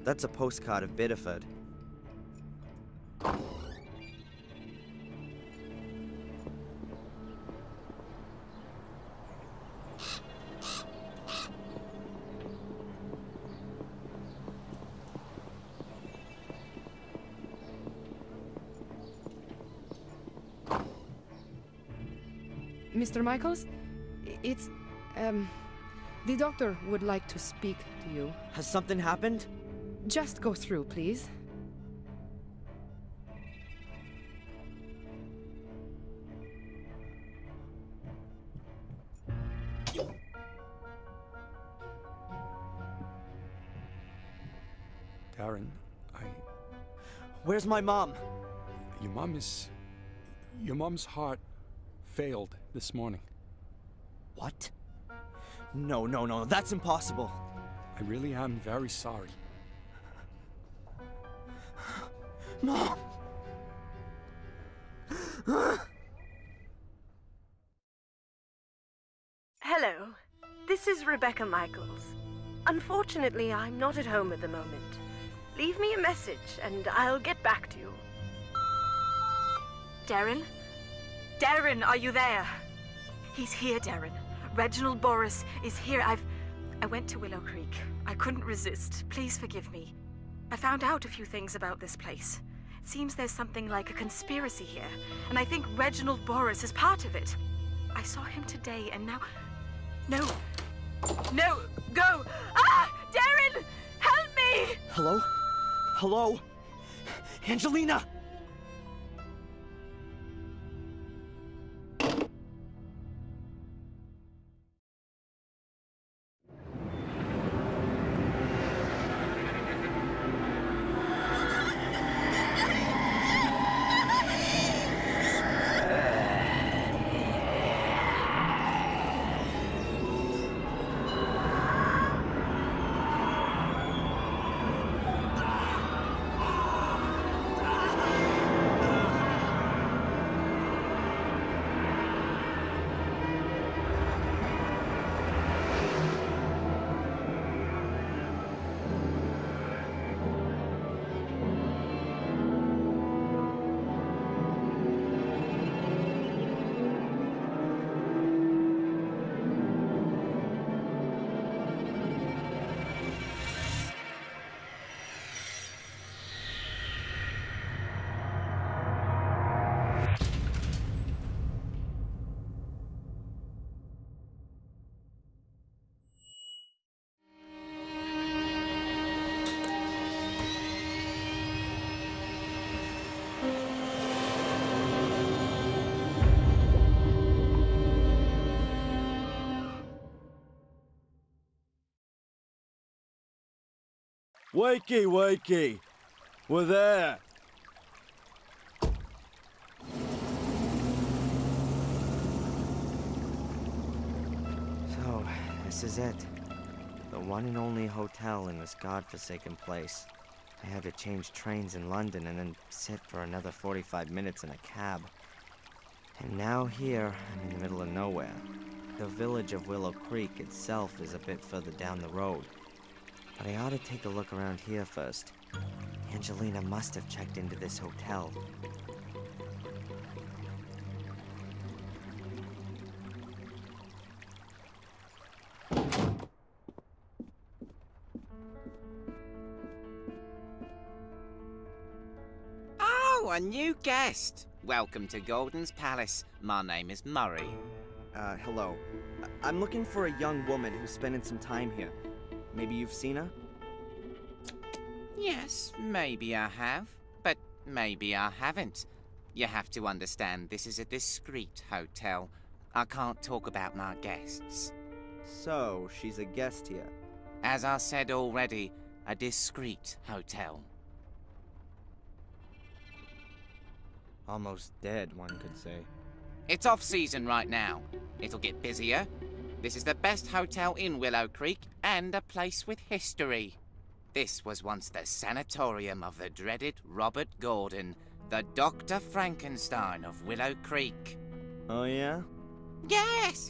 That's a postcard of Biddeford. Mr. Michaels? It's... the doctor would like to speak to you. Has something happened? Just go through, please. Darren, Where's my mom? Your mom's heart failed this morning. What? No, that's impossible. I really am very sorry. Mom! Hello, this is Rebecca Michaels. Unfortunately, I'm not at home at the moment. Leave me a message and I'll get back to you. Darren? Darren, are you there? He's here, Darren. Reginald Boris is here. I went to Willow Creek. I couldn't resist. Please forgive me. I found out a few things about this place. It seems there's something like a conspiracy here, and I think Reginald Boris is part of it. I saw him today, and now... No, go! Ah! Darren! Help me! Hello? Angelina! Wakey! We're there! So, this is it. The one and only hotel in this godforsaken place. I had to change trains in London and then sit for another 45 minutes in a cab. And now here, I'm in the middle of nowhere. The village of Willow Creek itself is a bit further down the road. But I ought to take a look around here first. Angelina must have checked into this hotel. Oh, a new guest! Welcome to Gordon's Palace. My name is Murray. Hello. I'm looking for a young woman who's spending some time here. Maybe you've seen her? Yes, maybe I have, but maybe I haven't. You have to understand, this is a discreet hotel. I can't talk about my guests. So, she's a guest here. As I said already, a discreet hotel. Almost dead, one could say. It's off-season right now. It'll get busier. This is the best hotel in Willow Creek, and a place with history. This was once the sanatorium of the dreaded Robert Gordon, the Dr. Frankenstein of Willow Creek. Oh, yeah? Yes.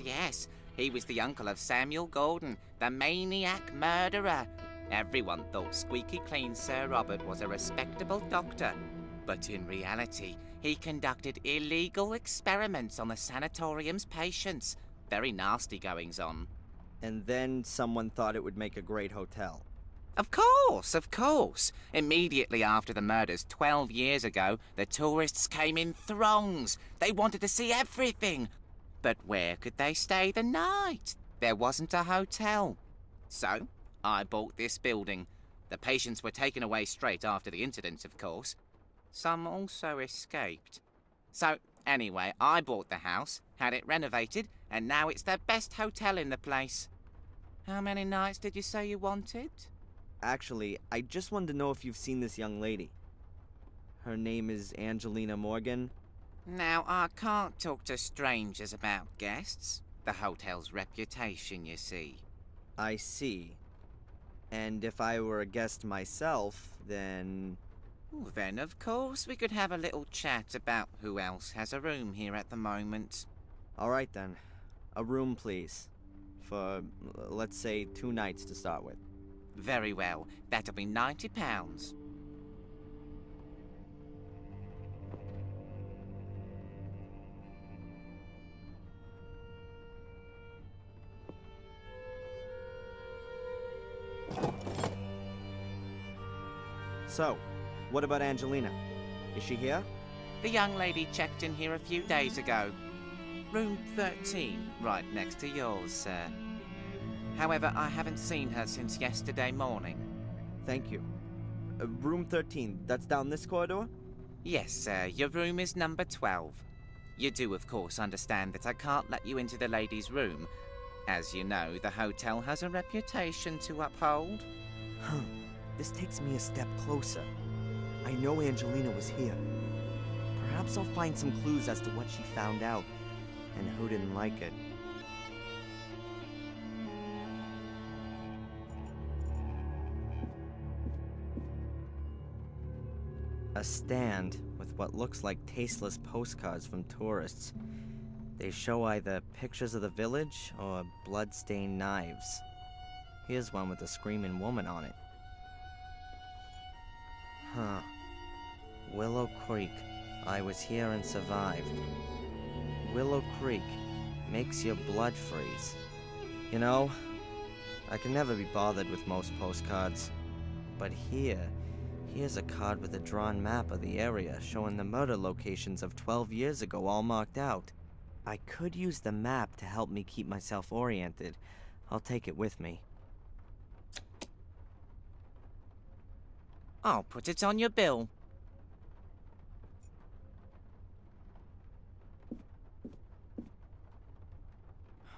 He was the uncle of Samuel Gordon, the maniac murderer. Everyone thought squeaky clean Sir Robert was a respectable doctor, but in reality, he conducted illegal experiments on the sanatorium's patients. Very nasty goings on. And then someone thought it would make a great hotel. Of course, of course. Immediately after the murders 12 years ago, the tourists came in throngs. They wanted to see everything. But where could they stay the night? There wasn't a hotel. So, I bought this building. The patients were taken away straight after the incident, of course. Some also escaped. So, anyway, I bought the house, had it renovated, and now it's the best hotel in the place. How many nights did you say you wanted? Actually, I just wanted to know if you've seen this young lady. Her name is Angelina Morgan. Now, I can't talk to strangers about guests. The hotel's reputation, you see. I see. And if I were a guest myself, then... Well, then, of course, we could have a little chat about who else has a room here at the moment. All right, then. A room, please. For, let's say, 2 nights to start with. Very well. That'll be £90. So, what about Angelina? Is she here? The young lady checked in here a few days ago. Room 13, right next to yours, sir. However, I haven't seen her since yesterday morning. Thank you. Room 13, that's down this corridor? Yes, sir. Your room is number 12. You do, of course, understand that I can't let you into the lady's room. As you know, the hotel has a reputation to uphold. Huh. This takes me a step closer. I know Angelina was here. Perhaps I'll find some clues as to what she found out, and who didn't like it. A stand with what looks like tasteless postcards from tourists. They show either pictures of the village or blood-stained knives. Here's one with a screaming woman on it. Huh. Willow Creek. I was here and survived. Willow Creek makes your blood freeze. You know, I can never be bothered with most postcards. But here's a card with a drawn map of the area showing the murder locations of 12 years ago all marked out. I could use the map to help me keep myself oriented. I'll take it with me. I'll put it on your bill.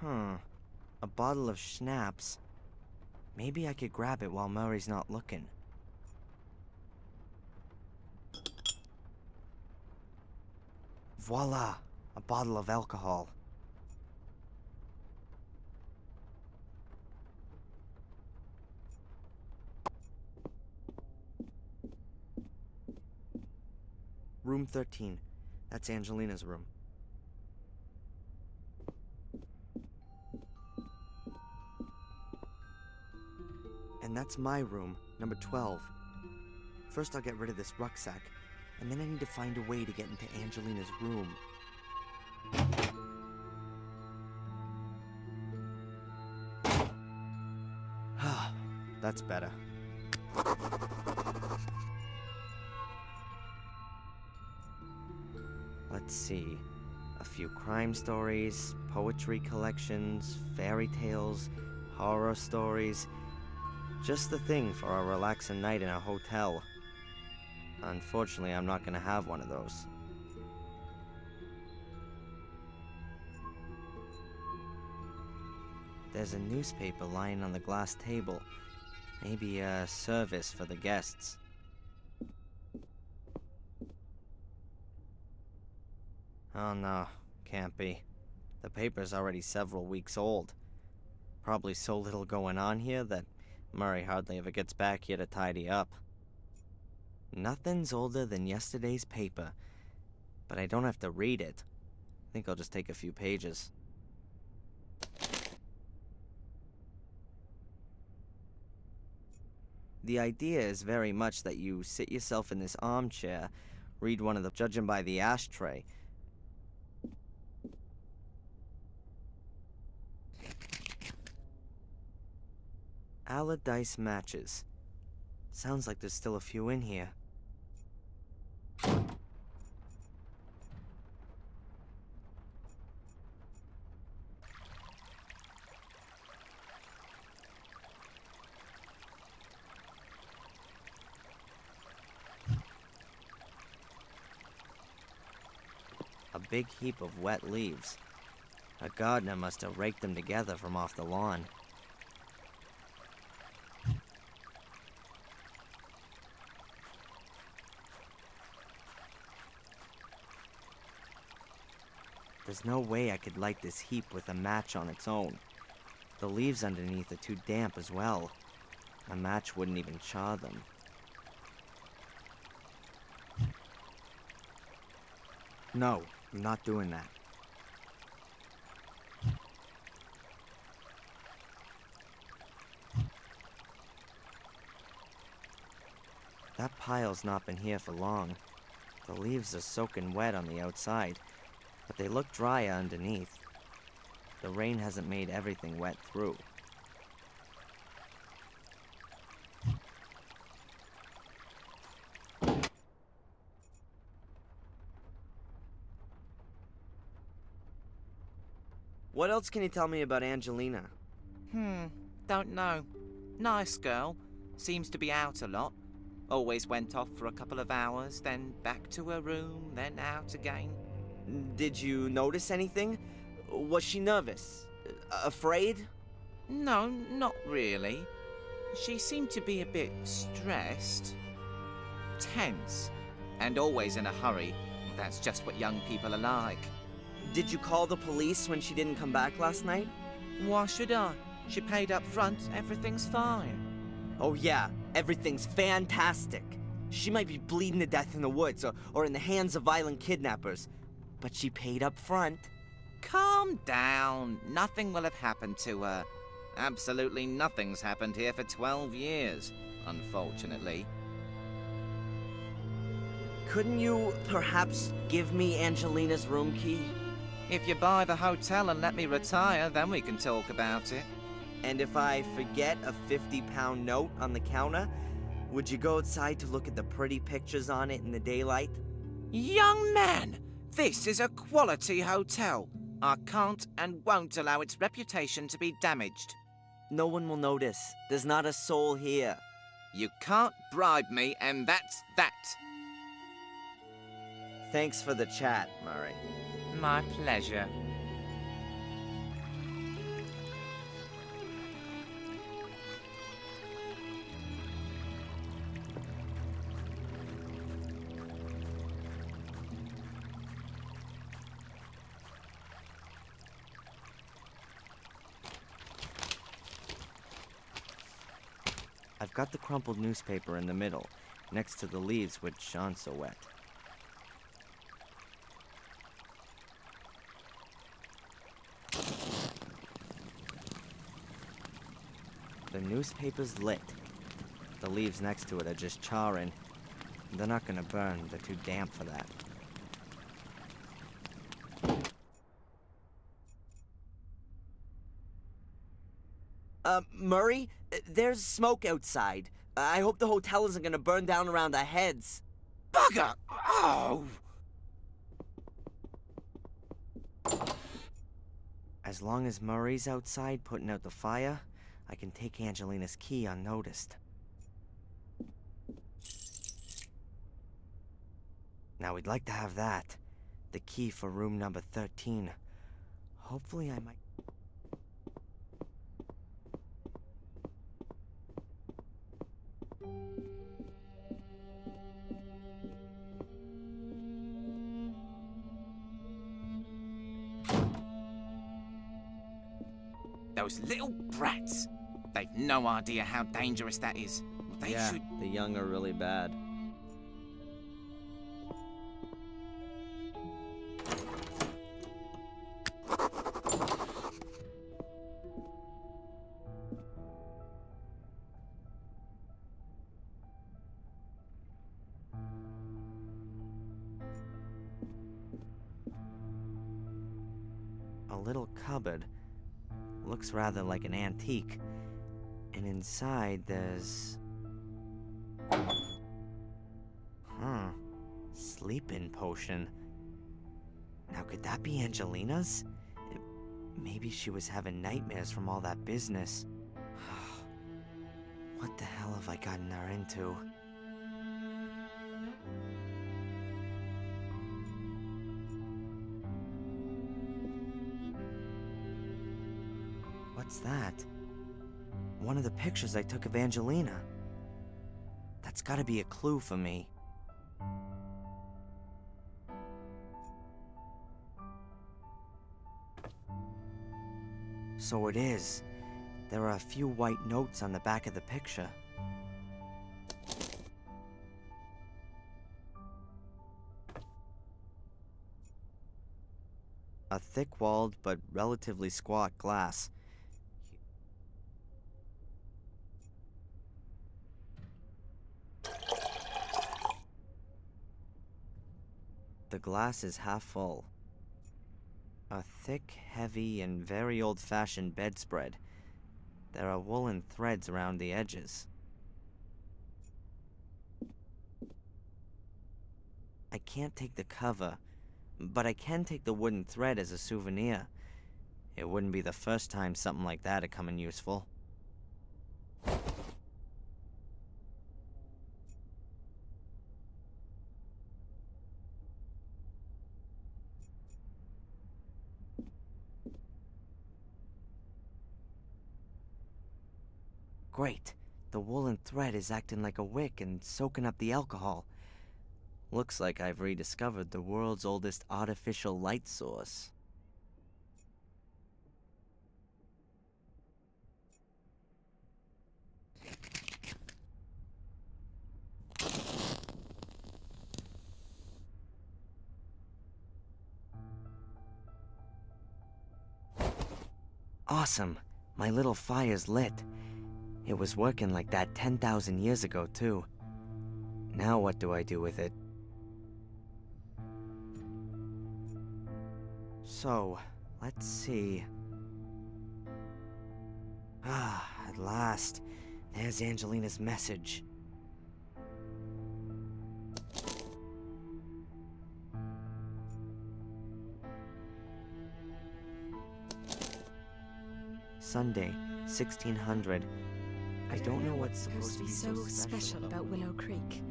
A bottle of schnapps. Maybe I could grab it while Murray's not looking. Voila! A bottle of alcohol. Room 13. That's Angelina's room. And that's my room, number 12. First I'll get rid of this rucksack, and then I need to find a way to get into Angelina's room. That's better. Let's see. A few crime stories, poetry collections, fairy tales, horror stories. Just the thing for a relaxing night in a hotel. Unfortunately, I'm not gonna have one of those. There's a newspaper lying on the glass table. Maybe a service for the guests. Oh no, can't be. The paper's already several weeks old. Probably so little going on here that Murray hardly ever gets back here to tidy up. Nothing's older than yesterday's paper, but I don't have to read it. I think I'll just take a few pages. The idea is very much that you sit yourself in this armchair, read one of the judging by the ashtray. Allardyce matches. Sounds like there's still a few in here. A big heap of wet leaves. A gardener must have raked them together from off the lawn. There's no way I could light this heap with a match on its own. The leaves underneath are too damp as well. A match wouldn't even char them. No, I'm not doing that. That pile's not been here for long. The leaves are soaking wet on the outside, but they look drier underneath. The rain hasn't made everything wet through. What else can you tell me about Angelina? Don't know. Nice girl. Seems to be out a lot. Always went off for a couple of hours, then back to her room, then out again. Did you notice anything? Was she nervous? Afraid? No, not really. She seemed to be a bit stressed. Tense. And always in a hurry. That's just what young people are like. Did you call the police when she didn't come back last night? Why should I? She paid up front. Everything's fine. Oh yeah, everything's fantastic. She might be bleeding to death in the woods or in the hands of violent kidnappers. But she paid up front. Calm down. Nothing will have happened to her. Absolutely nothing's happened here for 12 years, unfortunately. Couldn't you perhaps give me Angelina's room key? If you buy the hotel and let me retire, then we can talk about it. And if I forget a 50-pound note on the counter, would you go outside to look at the pretty pictures on it in the daylight? Young man, this is a quality hotel. I can't and won't allow its reputation to be damaged. No one will notice. There's not a soul here. You can't bribe me, and that's that. Thanks for the chat, Murray. My pleasure. I've got the crumpled newspaper in the middle, next to the leaves which aren't so wet. The newspaper's lit. The leaves next to it are just charring. They're not gonna burn, they're too damp for that. Murray, there's smoke outside. I hope the hotel isn't gonna burn down around our heads. Bugger! Oh! As long as Murray's outside putting out the fire, I can take Angelina's key unnoticed. Now we'd like to have that. The key for room number 13. Hopefully I might... Those little brats. They've no idea how dangerous that is. They should... the young are really bad. a little cupboard. Looks rather like an antique. And inside there's... Sleeping potion. Now could that be Angelina's? Maybe she was having nightmares from all that business. What the hell have I gotten her into? What's that? One of the pictures I took of Angelina. That's gotta be a clue for me. So it is. There are a few white notes on the back of the picture. A thick-walled but relatively squat glass. The glass is half full. A thick, heavy, and very old-fashioned bedspread. There are woolen threads around the edges. I can't take the cover, but I can take the wooden thread as a souvenir. It wouldn't be the first time something like that had come in useful. Great. The woolen thread is acting like a wick and soaking up the alcohol. Looks like I've rediscovered the world's oldest artificial light source. Awesome. My little fire's lit. It was working like that 10,000 years ago, too. Now what do I do with it? So, let's see. At last. There's Angelina's message. Sunday, 1600. I don't know what's supposed to be so special about Willow Creek.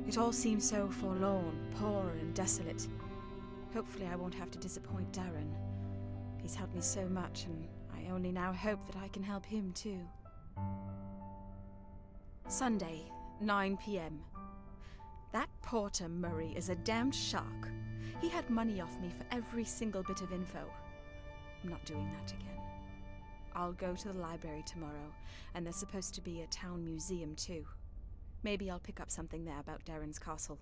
It all seems so forlorn, poor and desolate. Hopefully I won't have to disappoint Darren. He's helped me so much, and I only now hope that I can help him too. Sunday, 9 p.m. That Porter Murray is a damned shark. He had money off me for every single bit of info. I'm not doing that again. I'll go to the library tomorrow, and there's supposed to be a town museum too. Maybe I'll pick up something there about Darren's castle.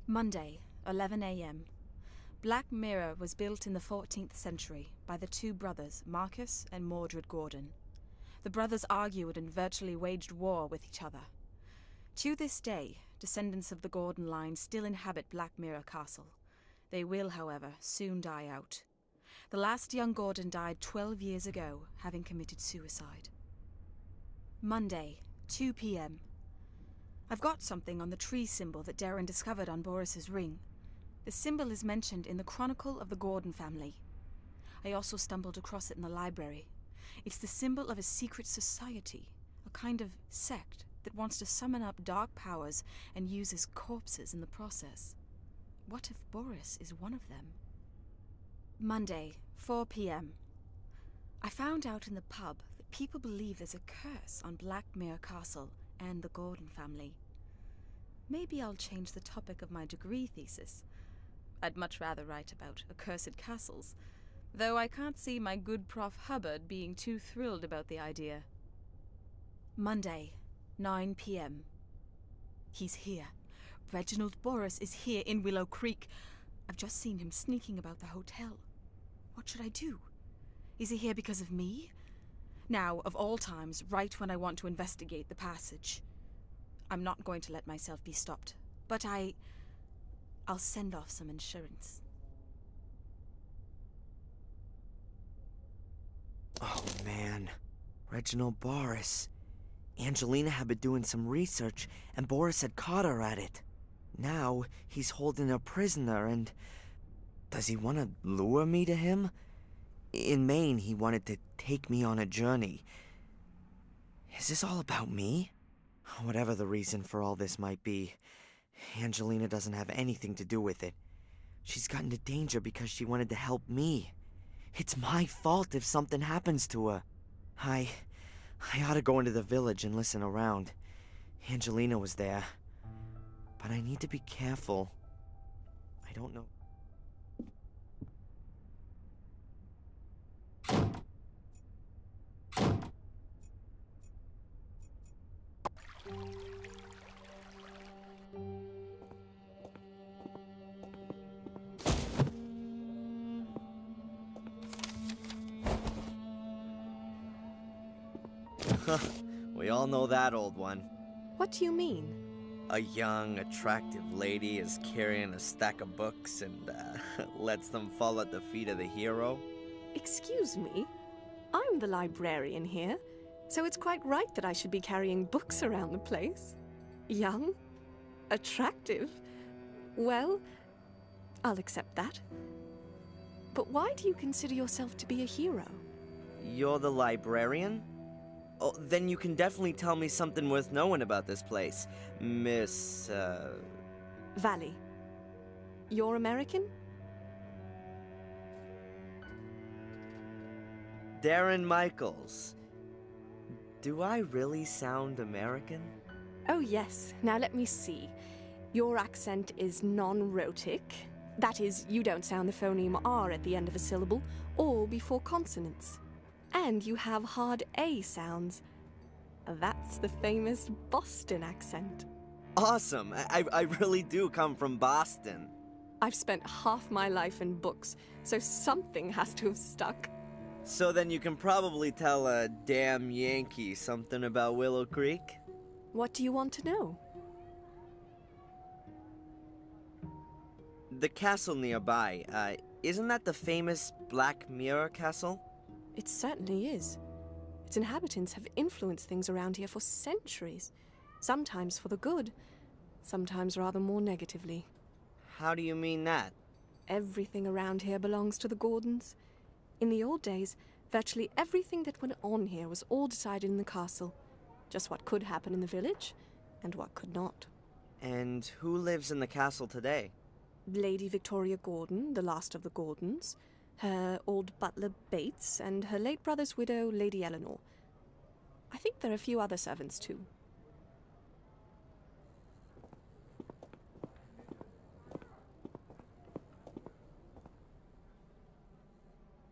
Monday, 11 a.m. Black Mirror was built in the 14th century by the two brothers, Marcus and Mordred Gordon. The brothers argued and virtually waged war with each other. To this day, descendants of the Gordon line still inhabit Black Mirror Castle. They will, however, soon die out. The last young Gordon died 12 years ago, having committed suicide. Monday, 2 p.m. I've got something on the tree symbol that Darren discovered on Boris's ring. The symbol is mentioned in the Chronicle of the Gordon family. I also stumbled across it in the library. It's the symbol of a secret society, a kind of sect that wants to summon up dark powers and uses corpses in the process. What if Boris is one of them? Monday, 4 p.m. I found out in the pub that people believe there's a curse on Blackmere Castle and the Gordon family. Maybe I'll change the topic of my degree thesis. I'd much rather write about accursed castles, though I can't see my good Prof. Hubbard being too thrilled about the idea. Monday, 9 p.m. He's here. Reginald Boris is here in Willow Creek. I've just seen him sneaking about the hotel. What should I do? Is he here because of me? Now, of all times, right when I want to investigate the passage. I'm not going to let myself be stopped, but I'll send off some insurance. Oh man, Reginald Boris. Angelina had been doing some research, and Boris had caught her at it. Now, he's holding her prisoner, and... does he want to lure me to him? In Maine, he wanted to take me on a journey. Is this all about me? Whatever the reason for all this might be, Angelina doesn't have anything to do with it. She's got into danger because she wanted to help me. It's my fault if something happens to her. I ought to go into the village and listen around. Angelina was there. But I need to be careful. I don't know. We all know that old one. What do you mean? A young, attractive lady is carrying a stack of books and lets them fall at the feet of the hero. Excuse me? I'm the librarian here, so it's quite right that I should be carrying books around the place. Young? Attractive? Well, I'll accept that. But why do you consider yourself to be a hero? You're the librarian? Oh, then you can definitely tell me something worth knowing about this place, Miss, Valley. You're American? Darren Michaels. Do I really sound American? Oh yes, now let me see. Your accent is non-rhotic. That is, you don't sound the phoneme R at the end of a syllable, or before consonants. And you have hard A sounds. That's the famous Boston accent. Awesome! I really do come from Boston. I've spent half my life in books, so something has to have stuck. So then you can probably tell a damn Yankee something about Willow Creek? What do you want to know? The castle nearby, isn't that the famous Black Mirror Castle? It certainly is. Its inhabitants have influenced things around here for centuries. Sometimes for the good, sometimes rather more negatively. How do you mean that? Everything around here belongs to the Gordons. In the old days, virtually everything that went on here was all decided in the castle. Just what could happen in the village, and what could not. And who lives in the castle today? Lady Victoria Gordon, the last of the Gordons, her old butler Bates, and her late brother's widow, Lady Eleanor. I think there are a few other servants too.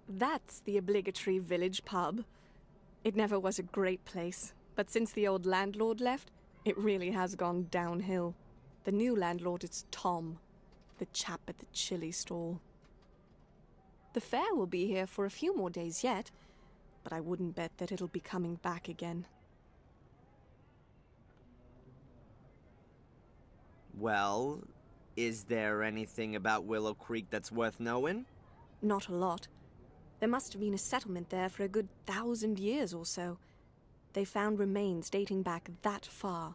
That's the obligatory village pub. It never was a great place, but since the old landlord left, it really has gone downhill. The new landlord is Tom, the chap at the chili stall. The fair will be here for a few more days yet, but I wouldn't bet that it'll be coming back again. Well, is there anything about Willow Creek that's worth knowing? Not a lot. There must have been a settlement there for a good 1,000 years or so. They found remains dating back that far.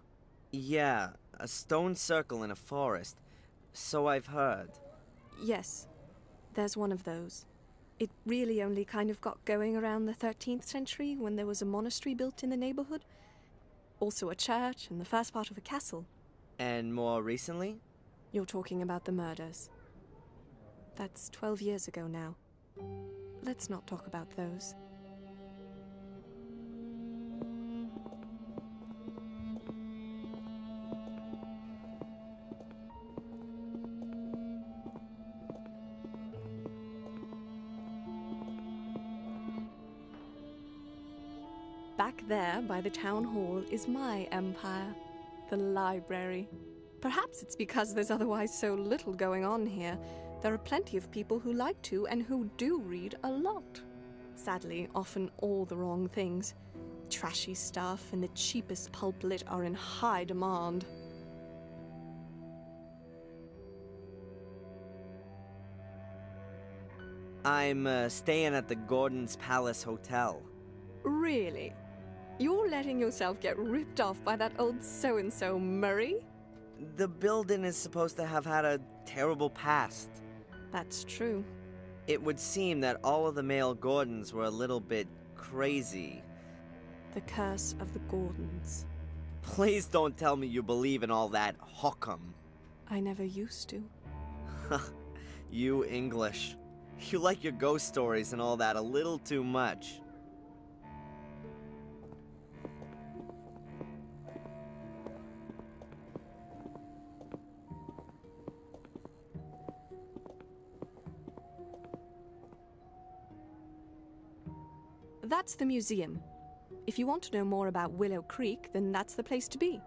Yeah, a stone circle in a forest. So I've heard. Yes, there's one of those. It really only kind of got going around the 13th century when there was a monastery built in the neighborhood. Also a church and the first part of a castle. And more recently? You're talking about the murders. That's 12 years ago now. Let's not talk about those. Back there, by the town hall, is my empire, the library. Perhaps it's because there's otherwise so little going on here. There are plenty of people who like to and who do read a lot. Sadly, often all the wrong things. Trashy stuff and the cheapest pulp lit are in high demand. I'm staying at the Gordon's Palace Hotel. Really? You're letting yourself get ripped off by that old so-and-so Murray? The building is supposed to have had a terrible past. That's true. It would seem that all of the male Gordons were a little bit crazy. The curse of the Gordons. Please don't tell me you believe in all that hokum. I never used to. You English. You like your ghost stories and all that a little too much. That's the museum. If you want to know more about Willow Creek, then that's the place to be.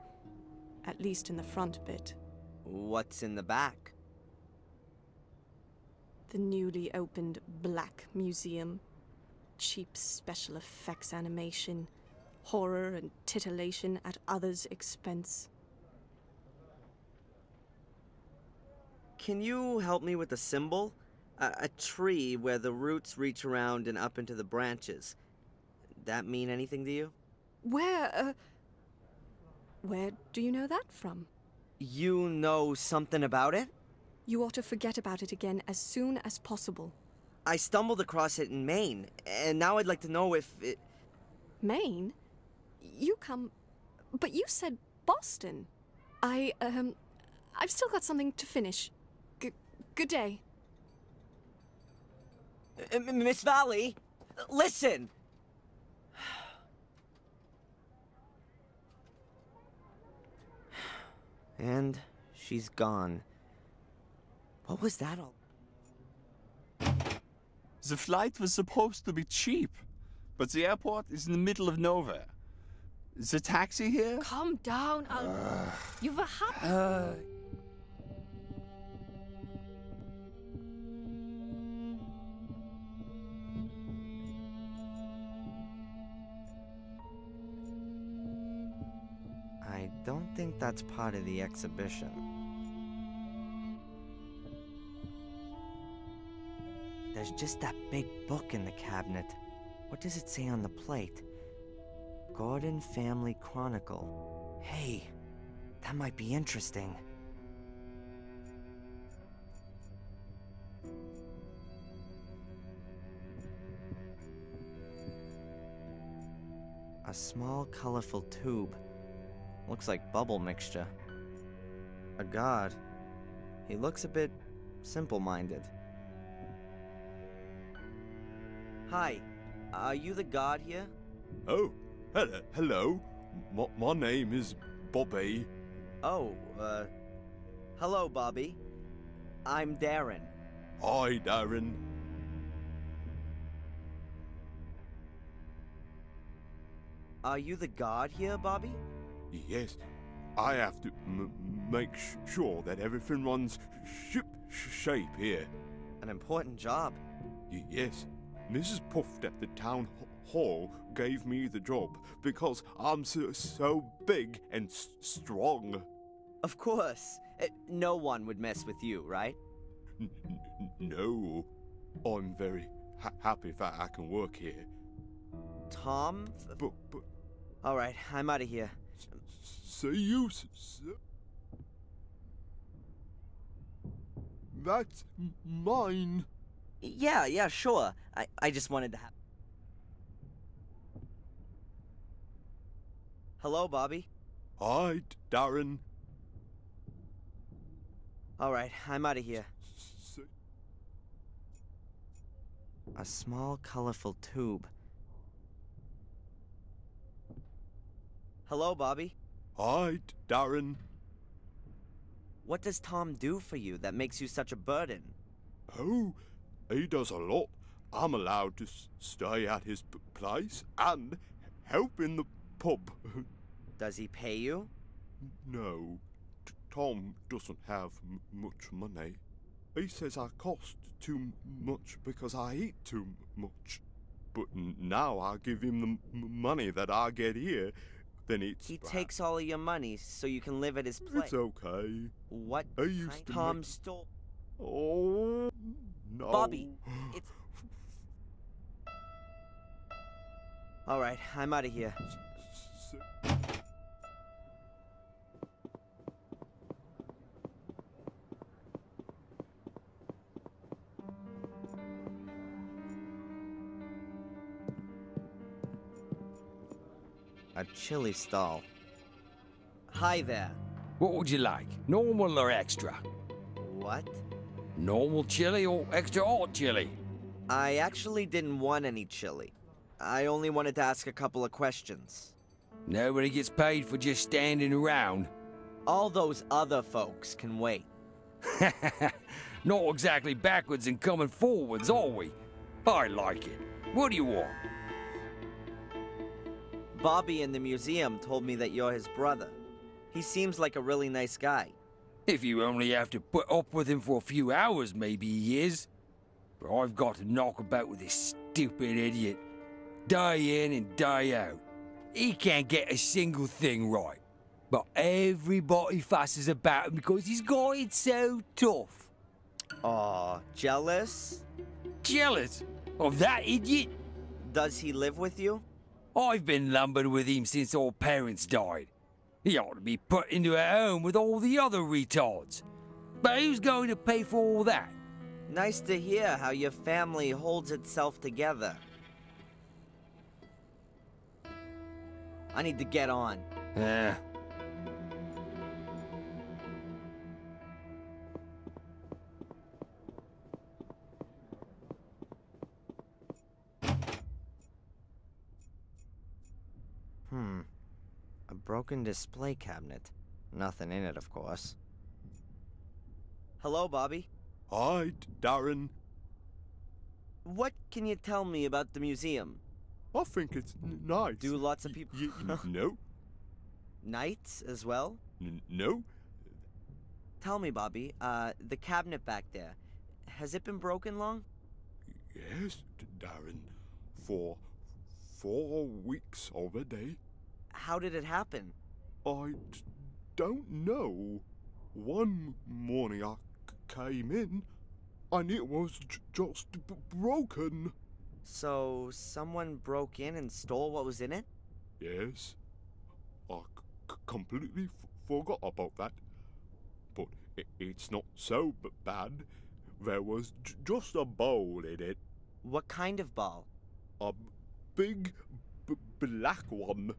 At least in the front bit. What's in the back? The newly opened Black Museum. Cheap special effects animation. Horror and titillation at others' expense. Can you help me with the symbol? A tree where the roots reach around and up into the branches. That mean anything to you? Where do you know that from? You know something about it? You ought to forget about it again as soon as possible. I stumbled across it in Maine, and now I'd like to know if it... Maine? You come... But you said Boston. I've still got something to finish. Good day. Miss Valley, listen! And she's gone. What was that all? The flight was supposed to be cheap, but the airport is in the middle of nowhere. The taxi here? Calm down. You were happy. I don't think that's part of the exhibition. There's just that big book in the cabinet. What does it say on the plate? Gordon Family Chronicle. Hey, that might be interesting. A small, colorful tube. Looks like bubble mixture. A god. He looks a bit simple-minded. Hi, are you the god here? Oh, hello. My name is Bobby. Oh, hello, Bobby. I'm Darren. Hi, Darren. Are you the god here, Bobby? Yes, I have to make sure that everything runs ship-shape here. An important job. Yes, Mrs. Puft at the town hall gave me the job because I'm so big and strong. Of course. No one would mess with you, right? No. I'm very happy that I can work here. Tom? But... All right, I'm out of here. See you, sir. That's mine. Yeah, sure. I just wanted to have... Hello, Bobby. Hi, Darren. All right, I'm out of here. A small, colorful tube. Hello, Bobby. Hi, Darren. What does Tom do for you that makes you such a burden? Oh, he does a lot. I'm allowed to stay at his place and help in the pub. Does he pay you? No, Tom doesn't have much money. He says I cost too much because I eat too much. But now I give him the money that I get here, then it's... He takes all of your money so you can live at his place. It's okay. What I used to Tom stole... Oh, no. Bobby, it's... Alright, I'm out of here. A chili stall. Hi there. What would you like? Normal or extra? What? Normal chili or extra hot chili? I actually didn't want any chili. I only wanted to ask a couple of questions. Nobody gets paid for just standing around. All those other folks can wait. Not exactly backwards and coming forwards, are we? I like it. What do you want? Bobby in the museum told me that you're his brother. He seems like a really nice guy. If you only have to put up with him for a few hours, maybe he is. But I've got to knock about with this stupid idiot. Day in and day out. He can't get a single thing right. But everybody fusses about him because he's got it so tough. Aw, jealous? Jealous? Of that idiot? Does he live with you? I've been lumbered with him since our parents died. He ought to be put into a home with all the other retards. But who's going to pay for all that? Nice to hear how your family holds itself together. I need to get on. A broken display cabinet. Nothing in it, of course. Hello, Bobby. Hi, Darren. What can you tell me about the museum? I think it's nice. Do lots of people... No. Nights as well? No. Tell me, Bobby, the cabinet back there, has it been broken long? Yes, Darren. For 4 weeks already. How did it happen? I don't know. One morning I came in, and it was just broken. So, someone broke in and stole what was in it? Yes. I completely forgot about that. But it's not so bad. There was just a bowl in it. What kind of ball? A big black one.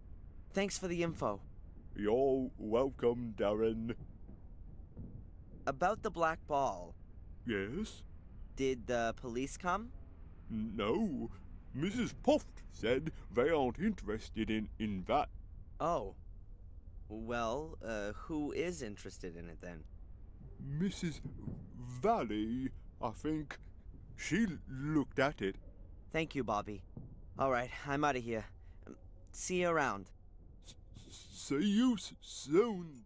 Thanks for the info. You're welcome, Darren. About the black ball. Yes? Did the police come? No. Mrs. Puft said they aren't interested in that. Oh. Well, who is interested in it then? Mrs. Valley, I think. She looked at it. Thank you, Bobby. Alright, I'm out of here. See you around. See you soon.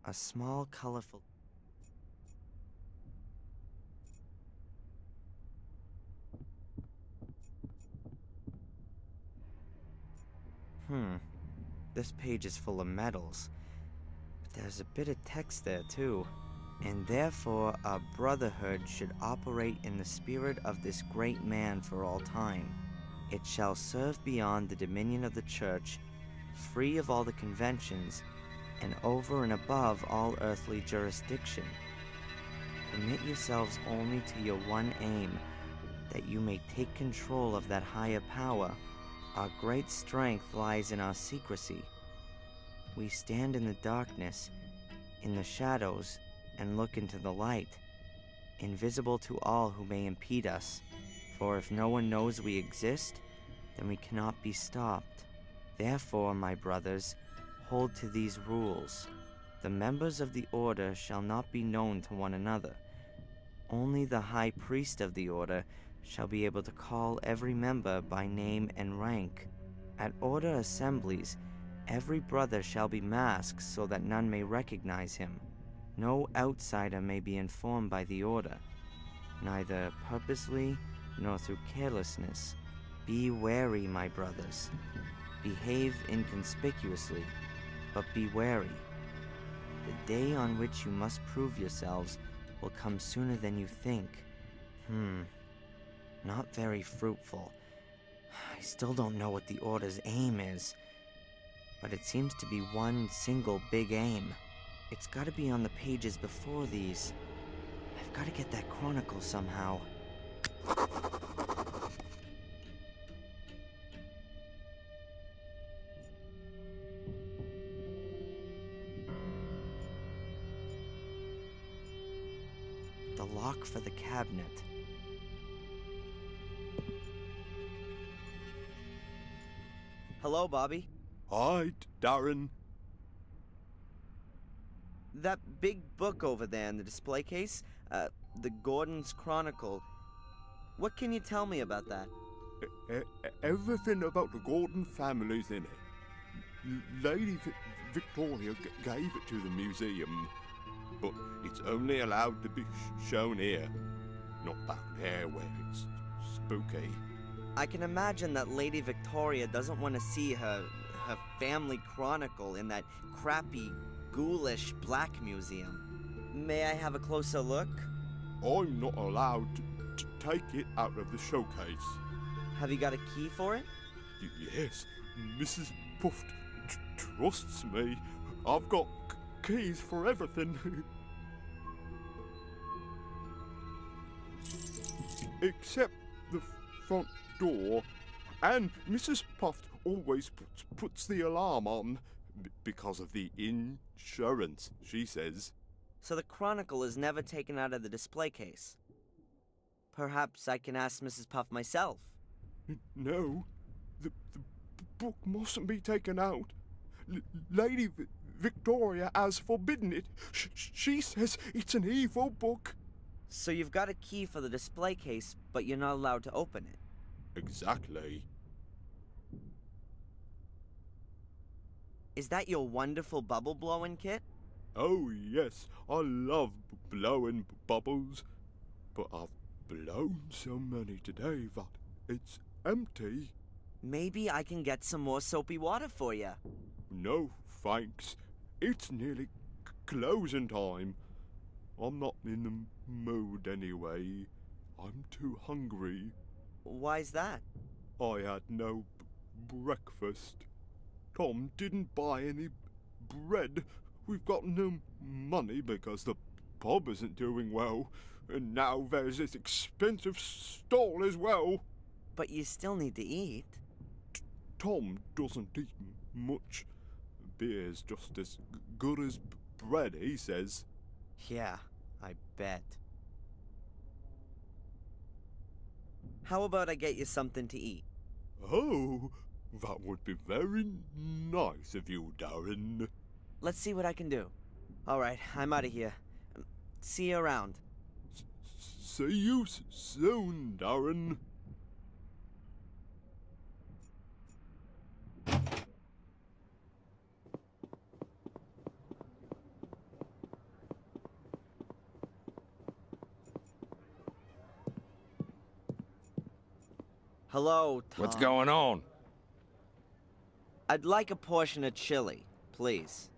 A small, colorful... This page is full of medals. But there's a bit of text there, too. And therefore, our brotherhood should operate in the spirit of this great man for all time. It shall serve beyond the dominion of the church, free of all the conventions, and over and above all earthly jurisdiction. Commit yourselves only to your one aim, that you may take control of that higher power. Our great strength lies in our secrecy. We stand in the darkness, in the shadows, and look into the light, invisible to all who may impede us. For if no one knows we exist, then we cannot be stopped. Therefore, my brothers, hold to these rules. The members of the order shall not be known to one another. Only the high priest of the order shall be able to call every member by name and rank. At order assemblies, every brother shall be masked so that none may recognize him. No outsider may be informed by the order, neither purposely nor through carelessness. Be wary, my brothers. Behave inconspicuously, but be wary. The day on which you must prove yourselves will come sooner than you think. Not very fruitful. I still don't know what the Order's aim is, but it seems to be one single big aim. It's gotta be on the pages before these. I've gotta get that chronicle somehow. The lock for the cabinet. Hello, Bobby. Hi, Darren. That big book over there in the display case, the Gordon's Chronicle. What can you tell me about that? Everything about the Gordon family's in it. Lady Victoria gave it to the museum, but it's only allowed to be shown here, not back there where it's spooky. I can imagine that Lady Victoria doesn't want to see her family chronicle in that crappy, ghoulish black museum. May I have a closer look? I'm not allowed to take it out of the showcase. Have you got a key for it? Yes, Mrs. Puff trusts me. I've got keys for everything. Except the front door. And Mrs. Puff always puts the alarm on because of the insurance, she says. So the chronicle is never taken out of the display case. Perhaps I can ask Mrs. Puff myself. No, the book mustn't be taken out. Lady Victoria has forbidden it. She says it's an evil book. So you've got a key for the display case, but you're not allowed to open it. Exactly. Is that your wonderful bubble blowing kit? Oh yes, I love blowing bubbles, but I've blown so many today that it's empty. Maybe I can get some more soapy water for you. No, thanks. It's nearly closing time. I'm not in the mood anyway. I'm too hungry. Why's that? I had no breakfast. Tom didn't buy any bread. We've got no money because the pub isn't doing well. And now there's this expensive stall as well. But you still need to eat. Tom doesn't eat much. Beer's just as good as bread, he says. Yeah, I bet. How about I get you something to eat? Oh, that would be very nice of you, Darren. Let's see what I can do. All right, I'm out of here. See you around. See you soon, Darren. Hello, Tom. What's going on? I'd like a portion of chili, please.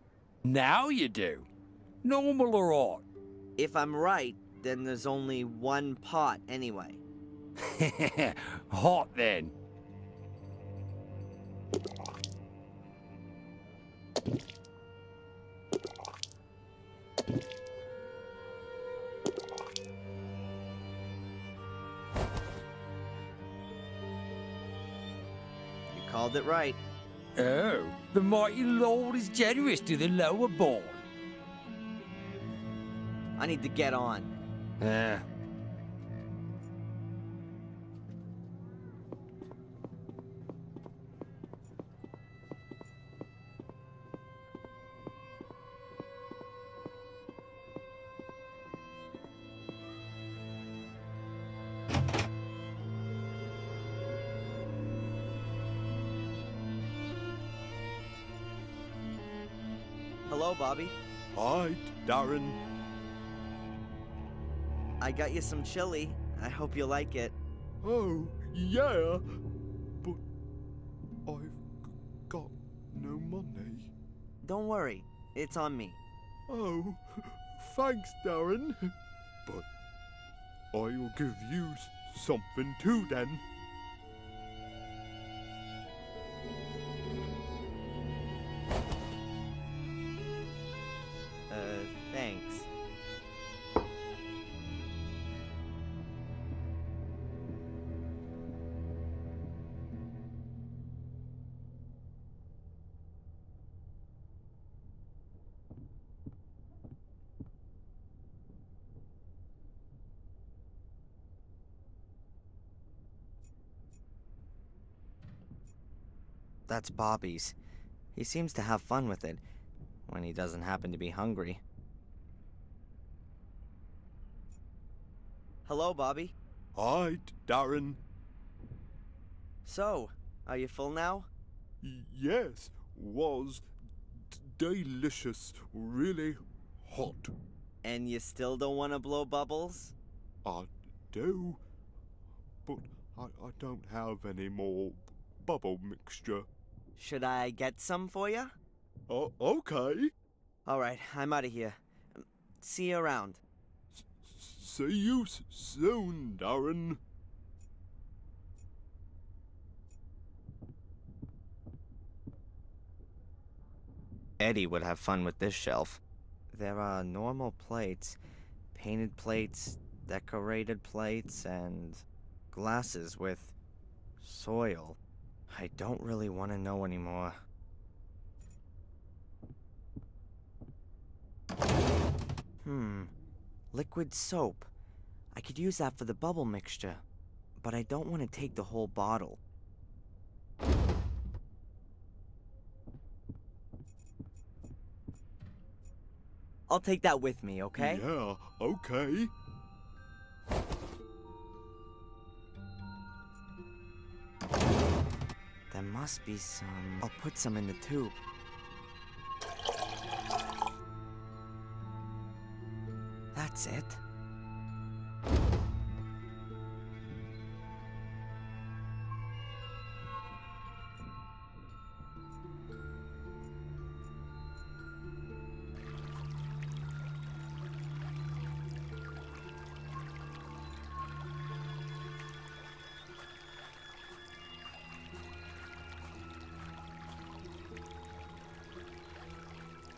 Now you do. Normal or hot? If I'm right, then there's only one pot anyway. Hot then. You called it right. Oh, the mighty Lord is generous to the lower born. I need to get on. Hello, Bobby. Hi, Darren. I got you some chili. I hope you like it. Oh, yeah. But I've got no money. Don't worry. It's on me. Oh, thanks, Darren. But I'll give you something too then. Thanks. That's Bobby's. He seems to have fun with it, when he doesn't happen to be hungry. Hello, Bobby. Hi, Darren. So, are you full now? Yes, was delicious, really hot. And you still don't want to blow bubbles? I do, but I don't have any more bubble mixture. Should I get some for you? Oh, okay. Alright, I'm out of here. See you around. See you soon, Darren. Eddie would have fun with this shelf. There are normal plates, painted plates, decorated plates, and glasses with soil. I don't really want to know anymore. Liquid soap. I could use that for the bubble mixture, but I don't want to take the whole bottle. I'll take that with me, okay? Yeah, okay. There must be some... I'll put some in the tube. That's it.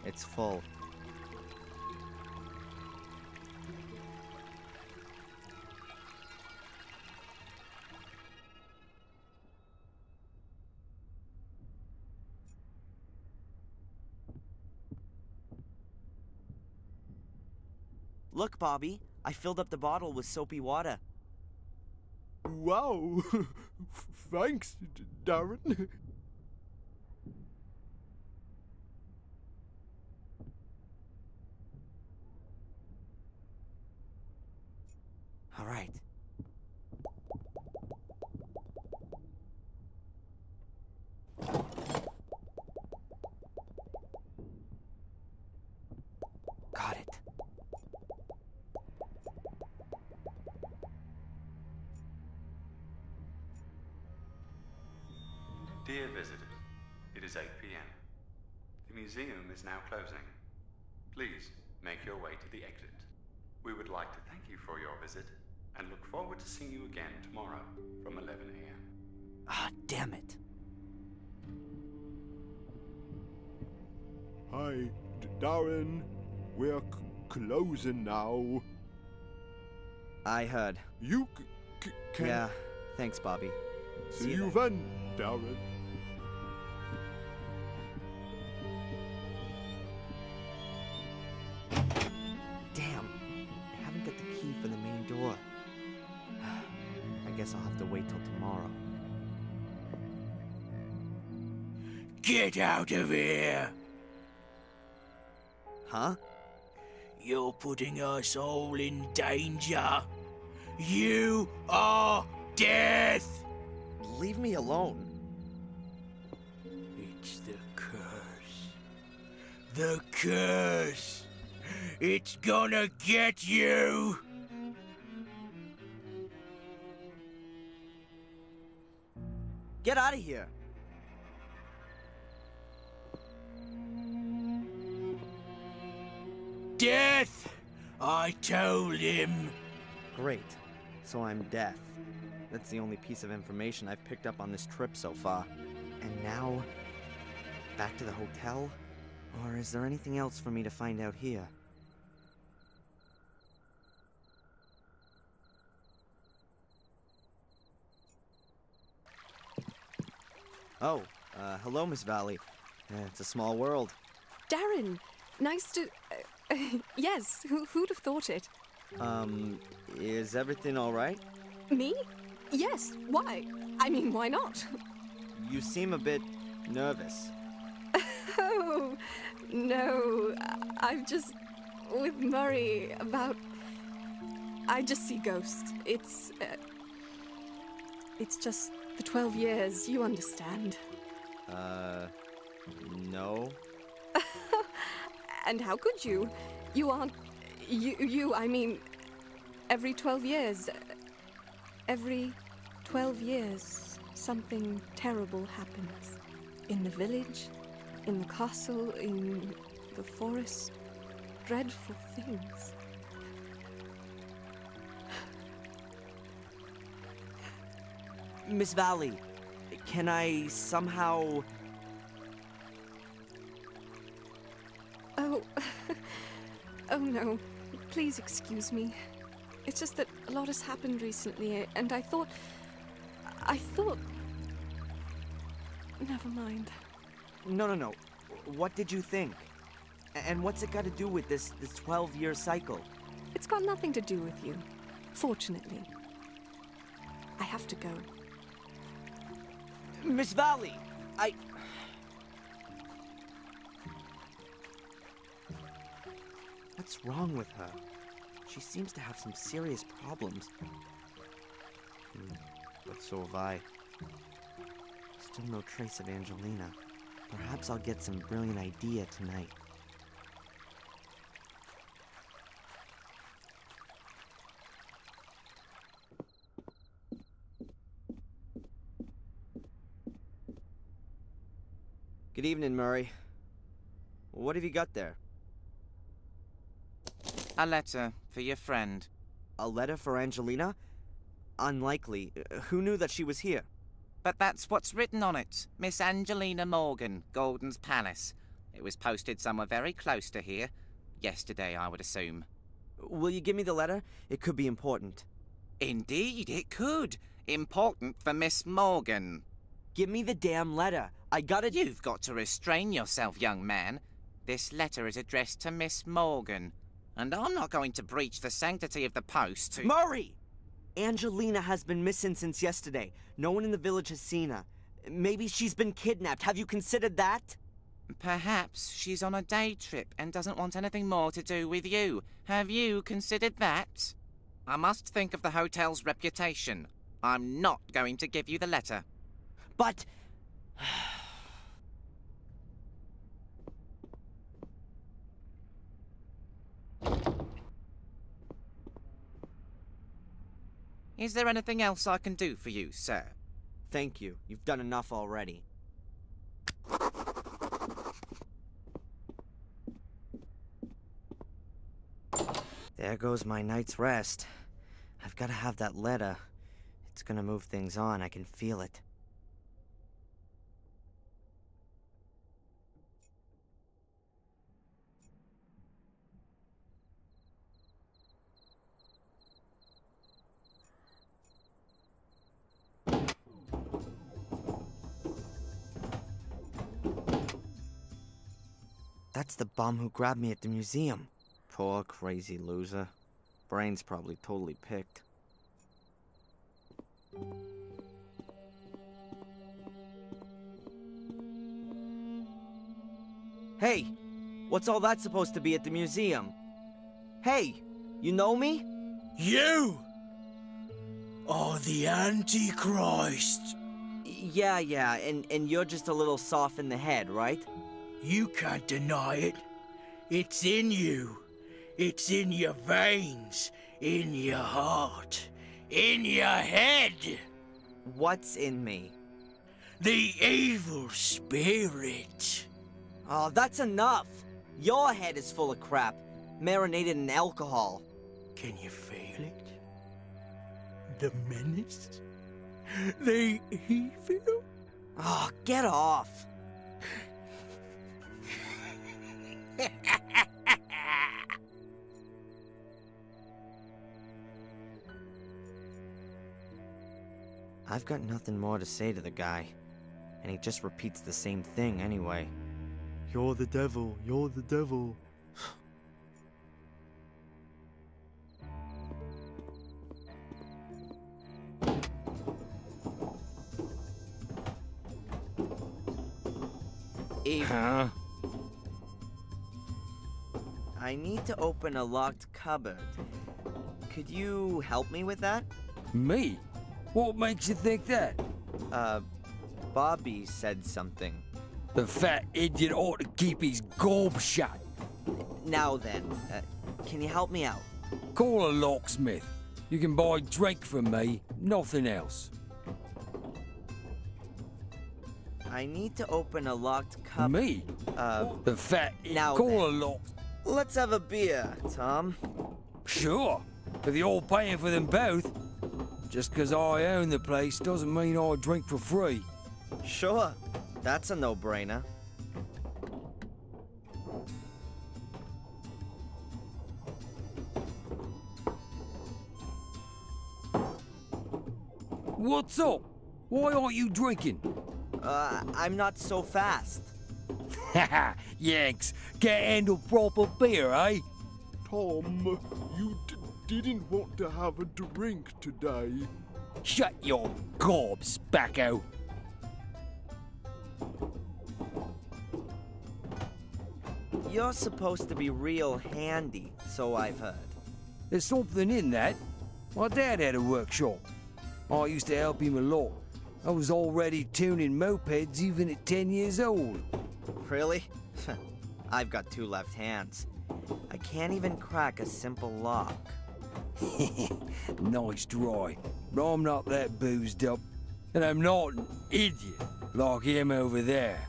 It's full. Look, Bobby, I filled up the bottle with soapy water. Wow. Thanks, Darren. All right. Got it. Dear visitors, it is 8 p.m. The museum is now closing. Please make your way to the exit. We would like to thank you for your visit and look forward to seeing you again tomorrow from 11 a.m. Ah, damn it. Hi, Darren. We're closing now. I heard. You can... Yeah, thanks, Bobby. See you then, Darren. Damn, I haven't got the key for the main door. I guess I'll have to wait till tomorrow. Get out of here! Huh? You're putting us all in danger. You are death! Leave me alone. It's the curse. The curse! It's gonna get you! Get out of here. Death! I told him. Great. So I'm deaf. That's the only piece of information I've picked up on this trip so far. And now, back to the hotel? Or is there anything else for me to find out here? Oh, hello, Miss Valley. It's a small world. Darren, nice to... yes, who'd have thought it? Is everything all right? Me? Yes, why? I mean, why not? You seem a bit nervous. Oh, no, I've just... with Murray about... I just see ghosts. It's just the 12 years, you understand. No. And how could you? You aren't... I mean, every 12 years... Every 12 years, something terrible happens. In the village, in the castle, in the forest. Dreadful things. Miss Valley, can I somehow... Oh... oh no. Please excuse me. It's just that a lot has happened recently, and I thought... Never mind. No. What did you think? And what's it got to do with this 12-year cycle? It's got nothing to do with you. Fortunately. I have to go. Miss Valley, What's wrong with her? She seems to have some serious problems. But so have I. Still no trace of Angelina. Perhaps I'll get some brilliant idea tonight. Good evening, Murray. What have you got there? A letter for your friend. A letter for Angelina? Unlikely. Who knew that she was here? But that's what's written on it. Miss Angelina Morgan, Golden's Palace. It was posted somewhere very close to here. Yesterday, I would assume. Will you give me the letter? It could be important. Indeed, it could. Important for Miss Morgan. Give me the damn letter. I gotta... You've got to restrain yourself, young man. This letter is addressed to Miss Morgan. And I'm not going to breach the sanctity of the post to... Murray! Angelina has been missing since yesterday. No one in the village has seen her. Maybe she's been kidnapped. Have you considered that? Perhaps she's on a day trip and doesn't want anything more to do with you. Have you considered that? I must think of the hotel's reputation. I'm not going to give you the letter. But... Is there anything else I can do for you, sir? Thank you. You've done enough already. There goes my night's rest. I've got to have that letter. It's gonna move things on. I can feel it. That's the bum who grabbed me at the museum. Poor crazy loser. Brain's probably totally picked. Hey! What's all that supposed to be at the museum? Hey! You know me? You are the Antichrist. Yeah, and you're just a little soft in the head, right? You can't deny it. It's in you. It's in your veins, in your heart, in your head. What's in me? The evil spirit. Oh, that's enough. Your head is full of crap, marinated in alcohol. Can you feel it? the menace? The evil? Oh, get off! I've got nothing more to say to the guy, and he just repeats the same thing anyway. You're the devil, you're the devil. Huh? I need to open a locked cupboard. Could you help me with that? Me? What makes you think that? Bobby said something. The fat idiot ought to keep his gob shut. Now then, can you help me out? Call a locksmith. You can buy drink from me, nothing else. I need to open a locked cupboard. Me? The fat now call then. a lock. Let's have a beer, Tom. Sure, if you're paying for them both. Just 'cause I own the place doesn't mean I drink for free. Sure, that's a no-brainer. What's up? Why aren't you drinking? I'm not so fast. Haha, Yanks, can't handle proper beer, eh? Tom, you didn't want to have a drink today. Shut your gob, spacko. You're supposed to be real handy, so I've heard. There's something in that. My dad had a workshop. I used to help him a lot. I was already tuning mopeds even at 10 years old. Really? I've got 2 left hands. I can't even crack a simple lock. Nice try. But I'm not that boozed up. And I'm not an idiot like him over there.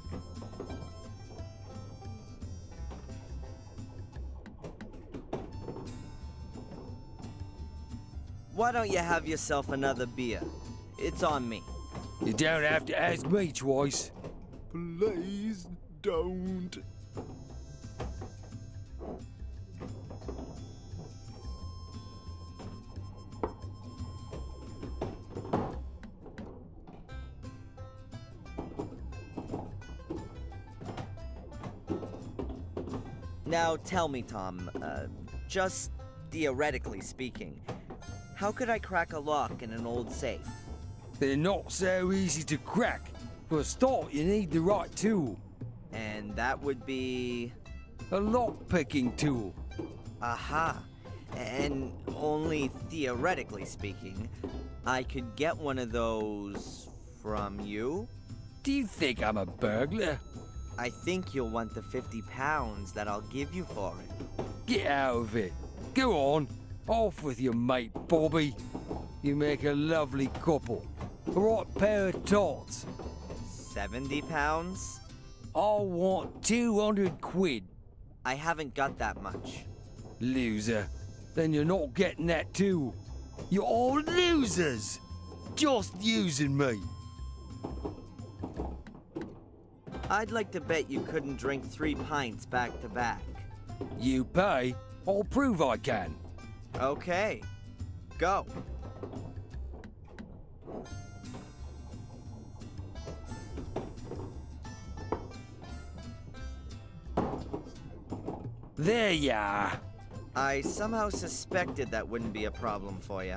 Why don't you have yourself another beer? It's on me. You don't have to ask me twice. Please don't. Now tell me, Tom, just theoretically speaking, how could I crack a lock in an old safe? They're not so easy to crack. For a start, you need the right tool. And that would be... a lock-picking tool. Aha. And only theoretically speaking, I could get one of those from you? Do you think I'm a burglar? I think you'll want the 50 pounds that I'll give you for it. Get out of it. Go on. Off with your mate, Bobby. You make a lovely couple. A right pair of tots. 70 pounds? I want 200 quid. I haven't got that much. Loser. Then you're not getting that too. You're all losers. Just using me. I'd like to bet you couldn't drink 3 pints back to back. You pay, I'll prove I can. Okay. Go. There you are. I somehow suspected that wouldn't be a problem for you.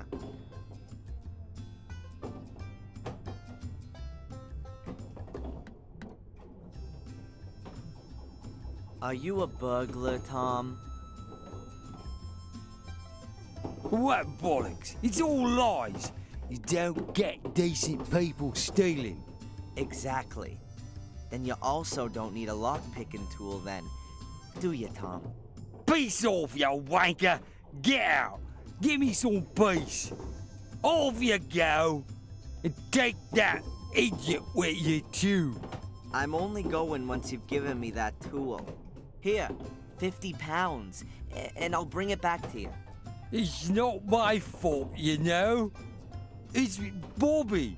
Are you a burglar, Tom? What bollocks? It's all lies. You don't get decent people stealing. Exactly. Then you also don't need a lock-picking tool then, do you, Tom? Peace off, you wanker! Get out! Give me some peace! Off you go! And take that idiot with you too! I'm only going once you've given me that tool. Here, 50 pounds, and I'll bring it back to you. It's not my fault, you know. It's Bobby.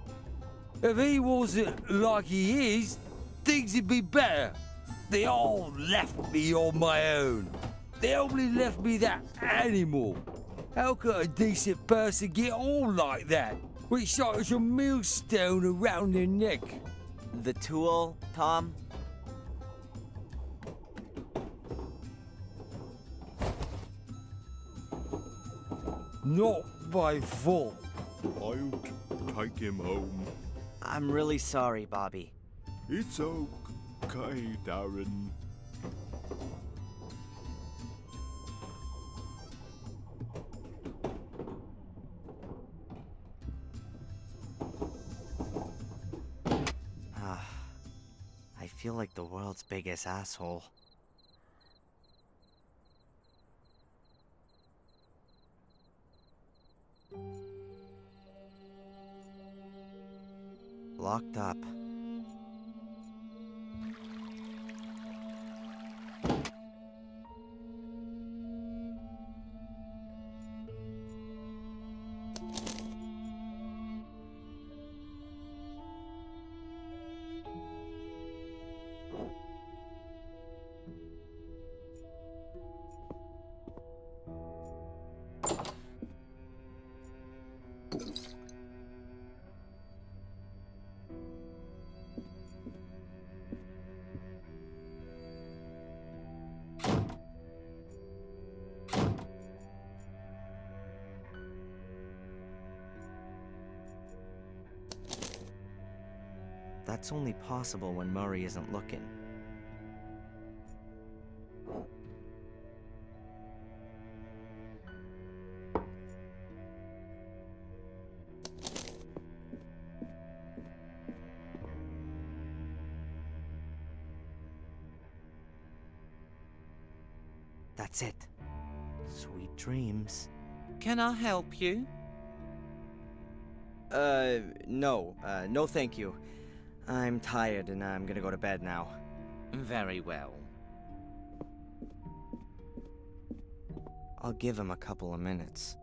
If he wasn't like he is, things would be better. They all left me on my own. They only left me that animal. How could a decent person get on like that? With such a millstone around their neck. The tool, Tom? Not my fault. I'll take him home. I'm really sorry, Bobby. It's okay, Darren. I feel like the world's biggest asshole. Locked up. That's only possible when Murray isn't looking. That's it. Sweet dreams. Can I help you? No. No thank you. I'm tired and I'm gonna go to bed now. Very well. I'll give him a couple of minutes.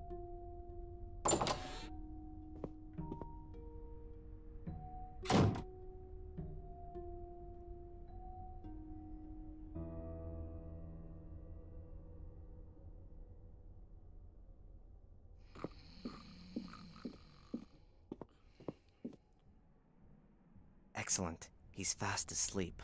Excellent. He's fast asleep.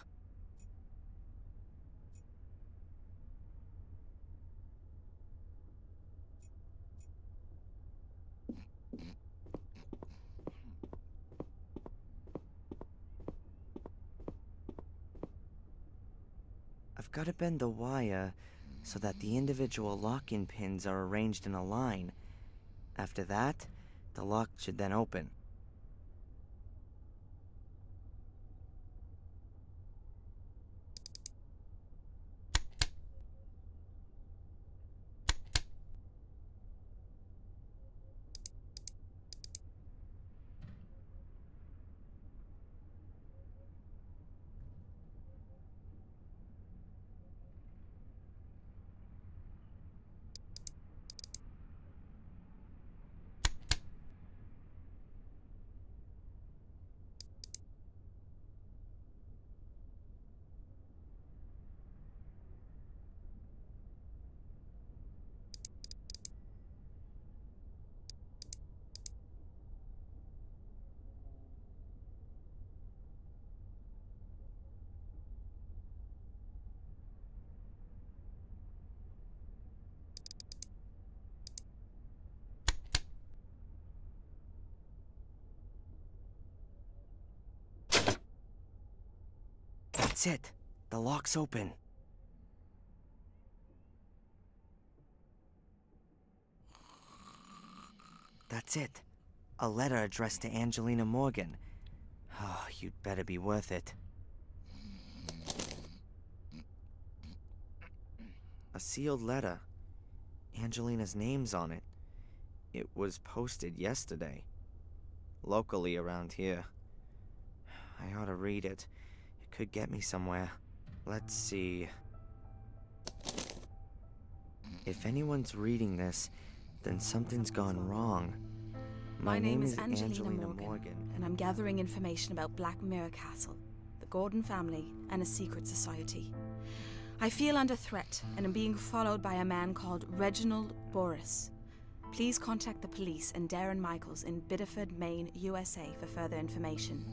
I've got to bend the wire so that the individual lock-in pins are arranged in a line. After that, the lock should then open. That's it. The lock's open. That's it. A letter addressed to Angelina Morgan. Oh, you'd better be worth it. A sealed letter. Angelina's name's on it. It was posted yesterday. Locally around here. I ought to read it. It could get me somewhere. Let's see. If anyone's reading this, then something's gone wrong. My name is Angelina Morgan, and I'm gathering information about Black Mirror Castle, the Gordon family, and a secret society. I feel under threat and am being followed by a man called Reginald Boris. Please contact the police and Darren Michaels in Biddeford, Maine, USA for further information.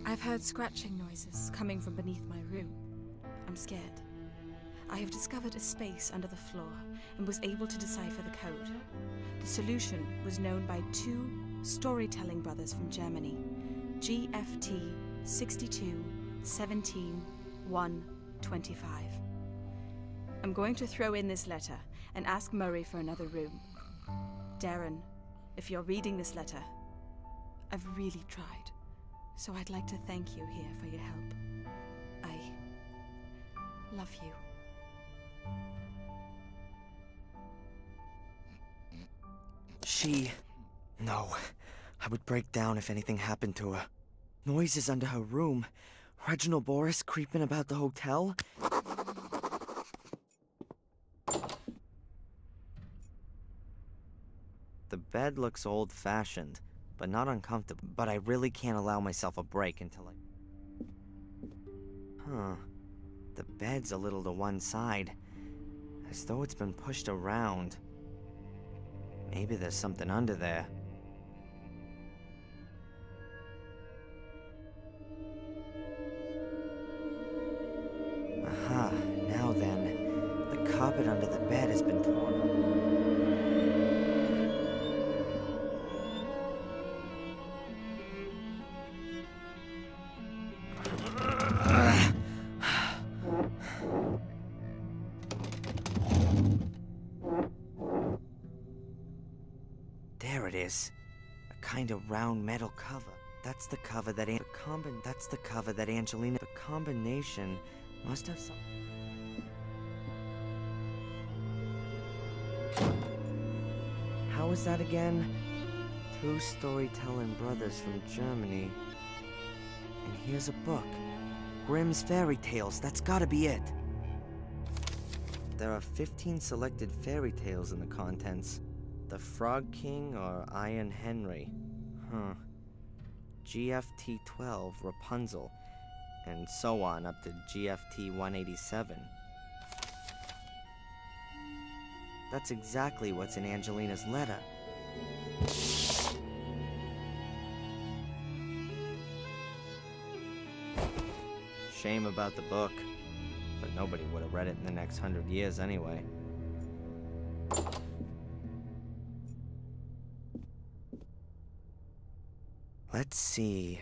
I've heard scratching noises coming from beneath my room. I'm scared. I have discovered a space under the floor and was able to decipher the code. The solution was known by two storytelling brothers from Germany, GFT 62 17 1 25. I'm going to throw in this letter and ask Murray for another room. Darren, if you're reading this letter, I've really tried, so I'd like to thank you here for your help. I love you. No. I would break down if anything happened to her. Noises under her room. Reginald Boris creeping about the hotel. The bed looks old-fashioned, but not uncomfortable. But I really can't allow myself a break until I... The bed's a little to one side, as though it's been pushed around. Maybe there's something under there. Aha, now then. The carpet under the bed has been torn up. There it is. A kind of round metal cover. That's the cover that Angelina... The combination must have some... How is that again? Two storytelling brothers from Germany. And here's a book. Grimm's Fairy Tales. That's gotta be it. There are 15 selected fairy tales in the contents. The Frog King or Iron Henry. GFT 12, Rapunzel. And so on up to GFT 187. That's exactly what's in Angelina's letter. Shame about the book, but nobody would have read it in the next 100 years anyway. Let's see.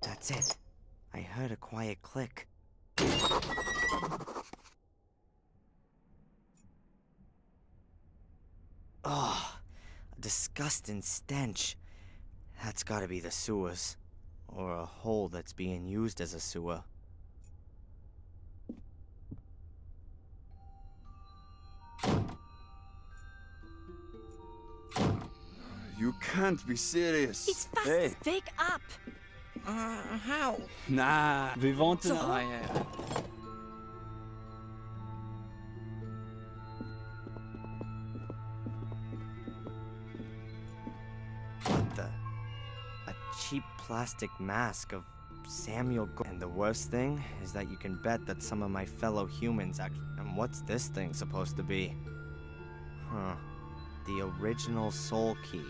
That's it. I heard a quiet click. Ugh, a disgusting stench. That's gotta be the sewers. Or a hole that's being used as a sewer. You can't be serious. He's fast. Hey. Wake up. How? Nah, wir wollen... cheap plastic mask of Samuel And the worst thing is that you can bet that some of my fellow humans And what's this thing supposed to be? Huh. The original soul key.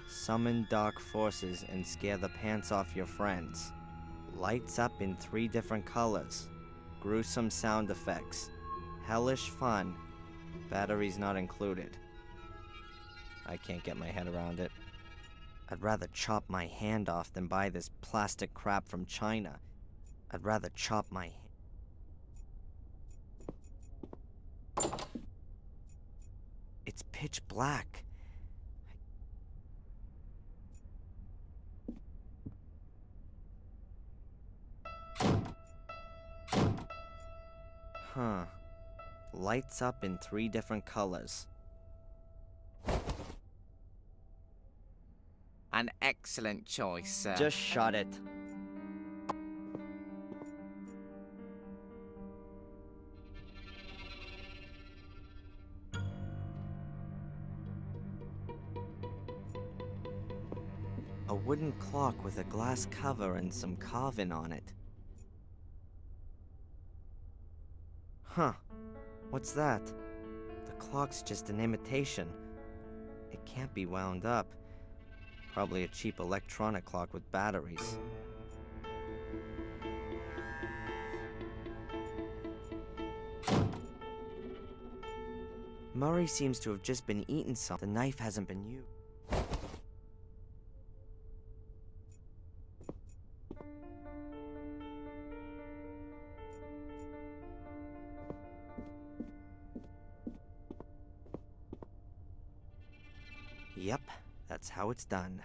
Summon dark forces and scare the pants off your friends. Lights up in 3 different colors. Gruesome sound effects. Hellish fun. Batteries not included. I can't get my head around it. I'd rather chop my hand off than buy this plastic crap from China. I'd rather chop my... It's pitch black. Huh. Lights up in 3 different colors. An excellent choice, sir. Just shut it. A wooden clock with a glass cover and some carving on it. Huh. What's that? The clock's just an imitation. It can't be wound up. Probably a cheap electronic clock with batteries. Murray seems to have just been eating something. The knife hasn't been used. Yep, that's how it's done.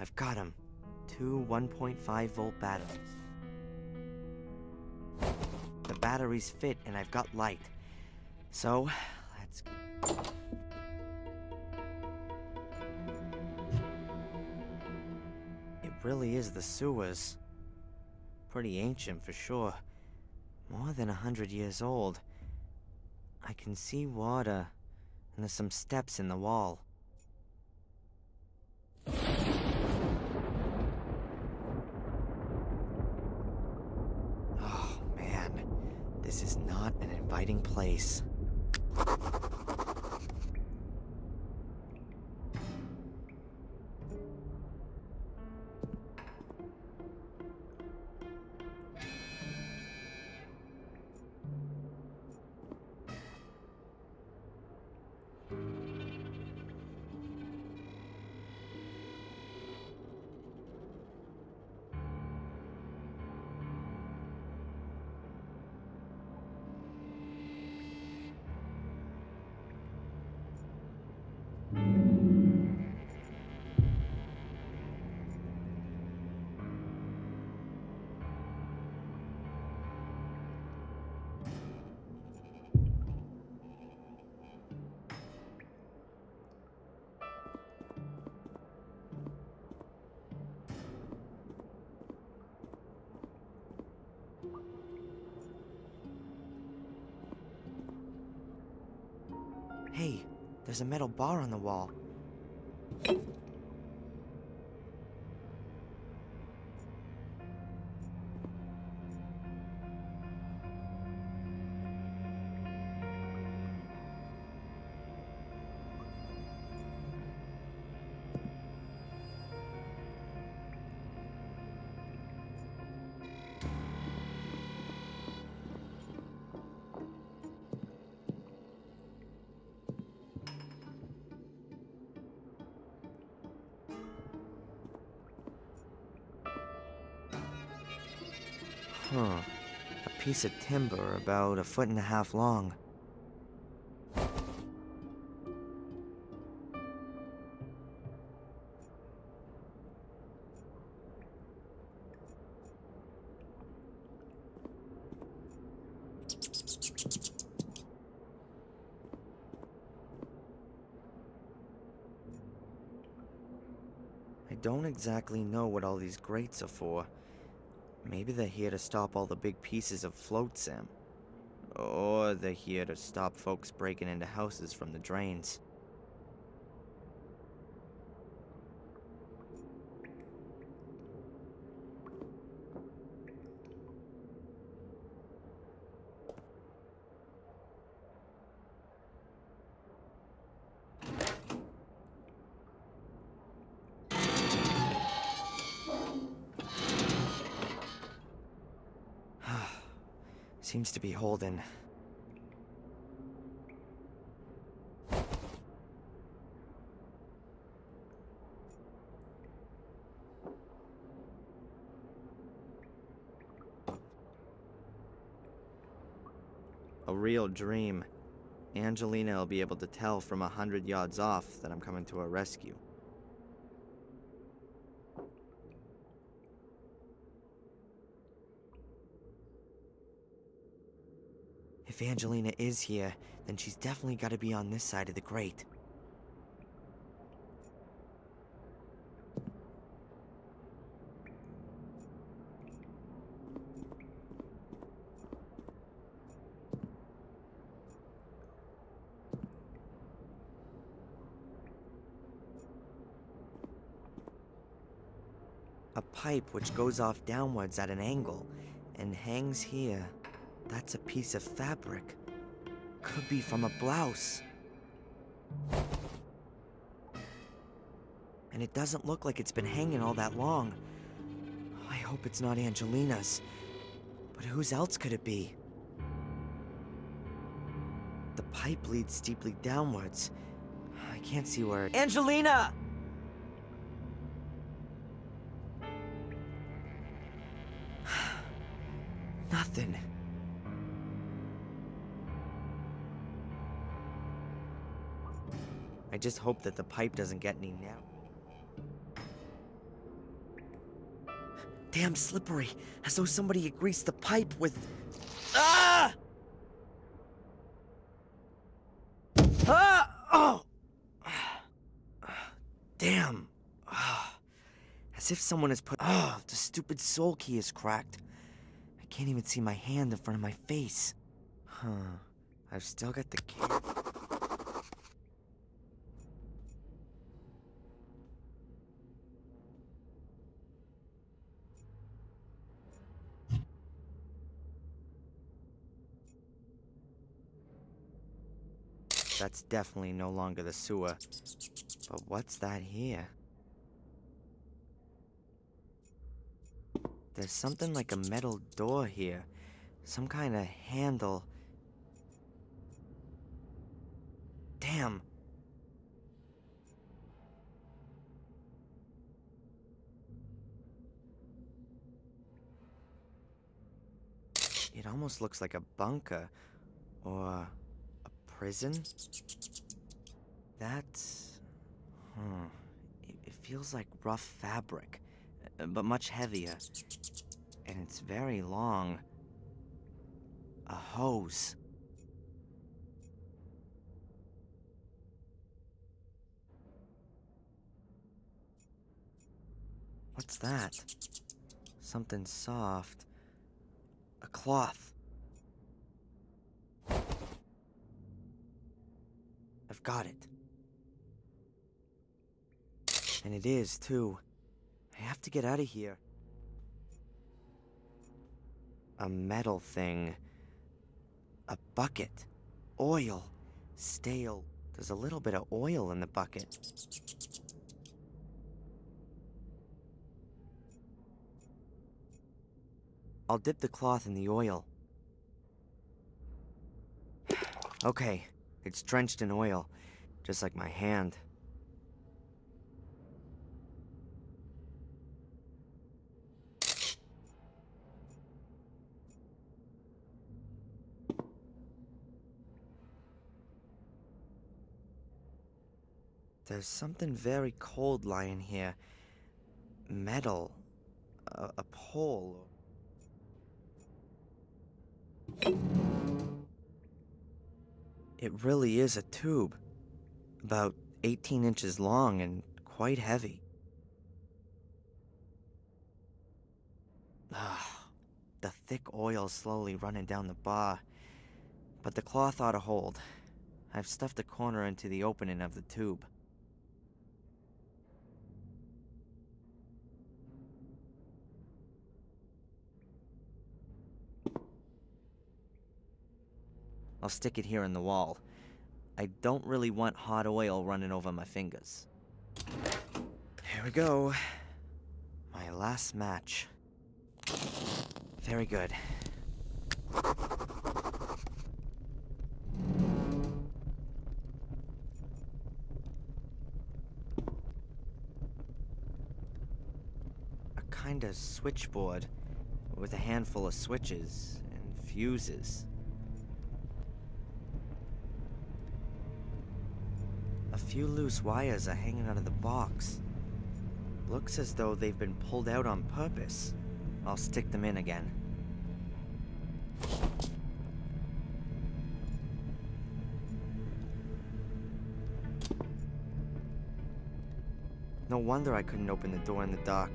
I've got him. 2 1.5-volt batteries. The batteries fit and I've got light. So, let's... It really is the sewers. Pretty ancient for sure. More than 100 years old. I can see water, and there's some steps in the wall. Oh man, this is not an inviting place. Hey, there's a metal bar on the wall. Huh. A piece of timber about 1.5 feet long. I don't exactly know what all these grates are for. Maybe they're here to stop all the big pieces of float, Sam. Or they're here to stop folks breaking into houses from the drains. Seems to be holding. A real dream. Angelina will be able to tell from 100 yards off that I'm coming to her rescue. If Angelina is here, then she's definitely got to be on this side of the grate. A pipe which goes off downwards at an angle and hangs here. That's a piece of fabric. Could be from a blouse. And it doesn't look like it's been hanging all that long. I hope it's not Angelina's. But whose else could it be? The pipe leads steeply downwards. I can't see where it... Angelina! Nothing. I just hope that the pipe doesn't get any now. Damn slippery, as though somebody had greased the pipe with... Ah! Ah! Oh! Damn. As if someone has put... Oh, the stupid soul key is cracked. I can't even see my hand in front of my face. Huh. I've still got the key. That's definitely no longer the sewer. But what's that here? There's something like a metal door here. Some kind of handle. Damn. It almost looks like a bunker. Or a prison? That's... It feels like rough fabric, but much heavier. And it's very long. A hose. What's that? Something soft. A cloth. I've got it. And it is, too. I have to get out of here. A metal thing. A bucket. Oil. Stale. There's a little bit of oil in the bucket. I'll dip the cloth in the oil. Okay, it's drenched in oil, just like my hand. There's something very cold lying here. Metal. A pole. It really is a tube. About 18 inches long and quite heavy. Ah. the thick oil slowly running down the bar. But the cloth ought to hold. I've stuffed a corner into the opening of the tube. I'll stick it here in the wall. I don't really want hot oil running over my fingers. Here we go. My last match. Very good. A kind of switchboard with a handful of switches and fuses. A few loose wires are hanging out of the box. Looks as though they've been pulled out on purpose. I'll stick them in again. No wonder I couldn't open the door in the dark.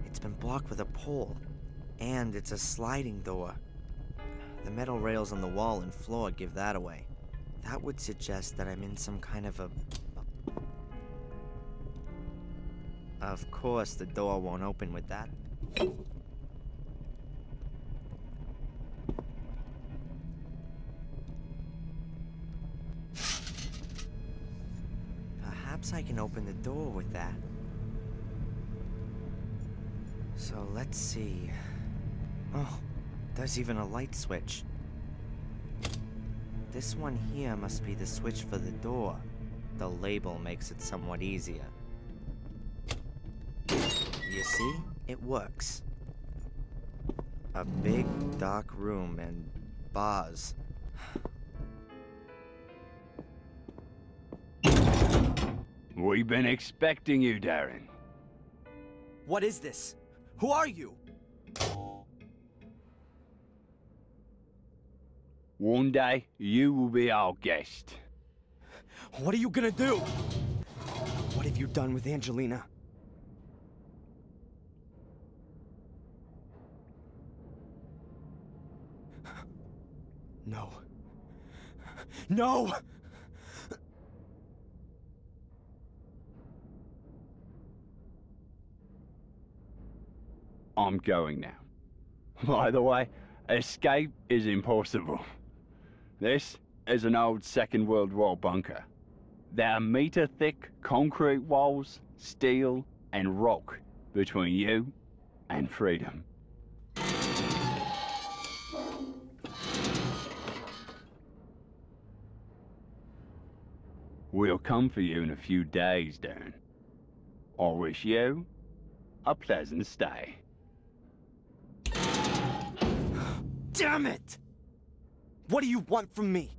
It's been blocked with a pole. And it's a sliding door. The metal rails on the wall and floor give that away. That would suggest that I'm in some kind of a... Of course, the door won't open with that. Perhaps I can open the door with that. So let's see. Oh, there's even a light switch. This one here must be the switch for the door. The label makes it somewhat easier. You see? It works. A big, dark room and bars. We've been expecting you, Darren. What is this? Who are you? One day, you will be our guest. What are you gonna do? What have you done with Angelina? No. No! I'm going now. By the way, escape is impossible. This is an old Second World War bunker. There are meter-thick concrete walls, steel, and rock between you and freedom. We'll come for you in a few days, Darren. I wish you a pleasant stay. Damn it! What do you want from me?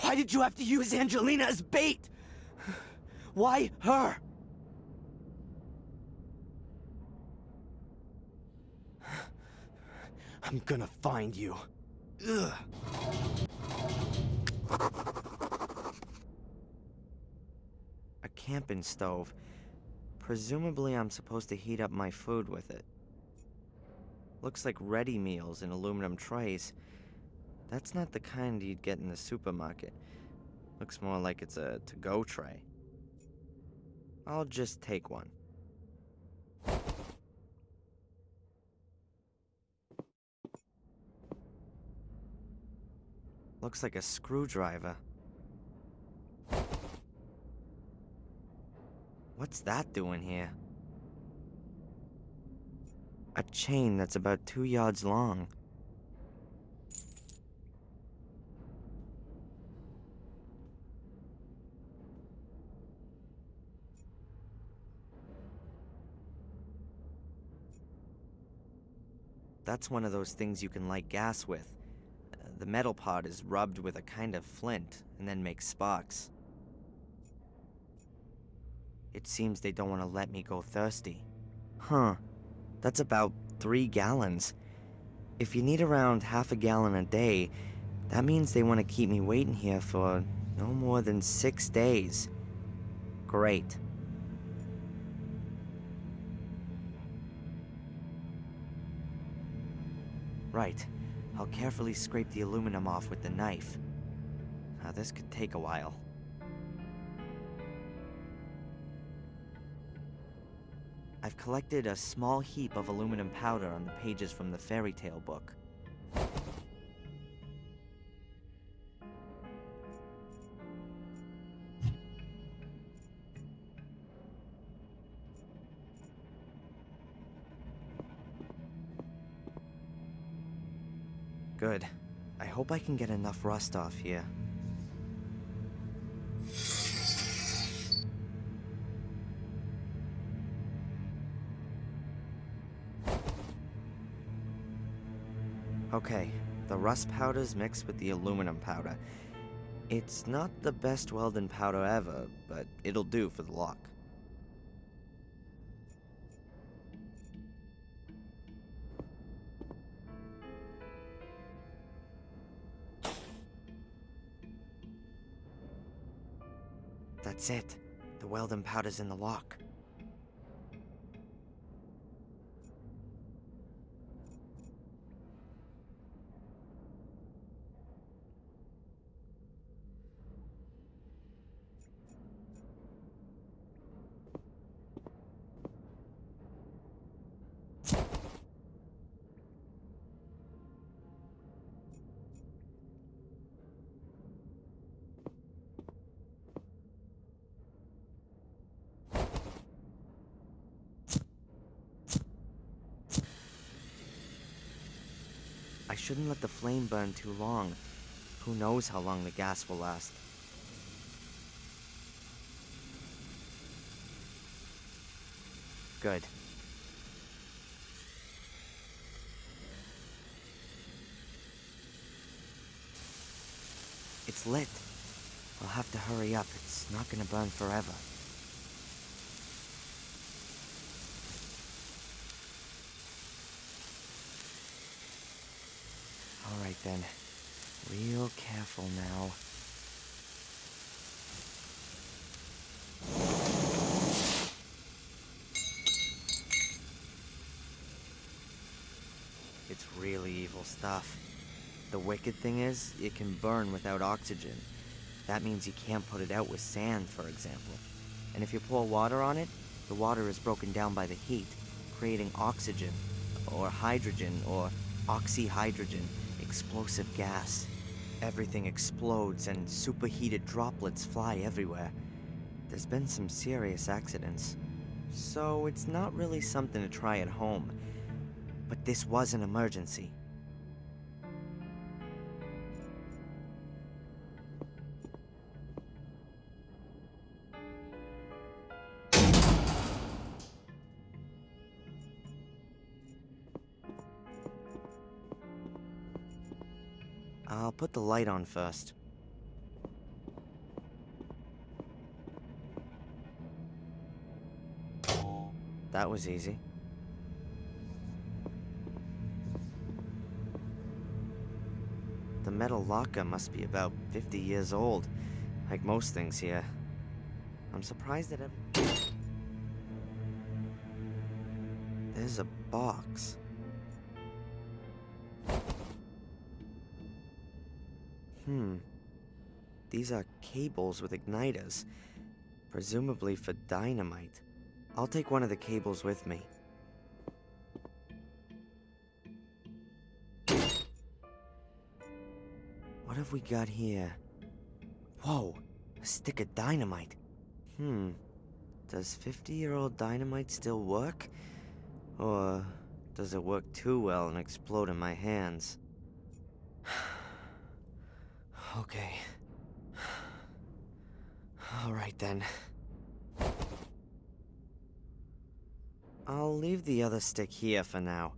Why did you have to use Angelina as bait? Why her? I'm gonna find you. Ugh. A camping stove. Presumably I'm supposed to heat up my food with it. Looks like ready meals in aluminum trays. That's not the kind you'd get in the supermarket. Looks more like it's a to-go tray. I'll just take one. Looks like a screwdriver. What's that doing here? A chain that's about 2 yards long. That's one of those things you can light gas with. The metal part is rubbed with a kind of flint and then makes sparks. It seems they don't want to let me go thirsty. Huh. That's about 3 gallons. If you need around half a gallon a day, that means they want to keep me waiting here for no more than 6 days. Great. Right. I'll carefully scrape the aluminum off with the knife. Now this could take a while. I've collected a small heap of aluminum powder on the pages from the fairy tale book. Good. I hope I can get enough rust off here. Okay, the rust powder's mixed with the aluminum powder. It's not the best welding powder ever, but it'll do for the lock. That's it. The welding powder's in the lock. I shouldn't let the flame burn too long. Who knows how long the gas will last. Good. It's lit. I'll have to hurry up. It's not gonna burn forever. Alright then. Real careful now. It's really evil stuff. The wicked thing is, it can burn without oxygen. That means you can't put it out with sand, for example. And if you pour water on it, the water is broken down by the heat, creating oxygen, or hydrogen, or oxyhydrogen, explosive gas. Everything explodes and superheated droplets fly everywhere. There's been some serious accidents. So it's not really something to try at home. But this was an emergency. I'll put the light on first. That was easy. The metal locker must be about 50 years old, like most things here. I'm surprised that there's a box. These are cables with igniters, presumably for dynamite. I'll take one of the cables with me. What have we got here? Whoa, a stick of dynamite. Does 50-year-old dynamite still work? Or does it work too well and explode in my hands? Okay. Alright then. I'll leave the other stick here for now.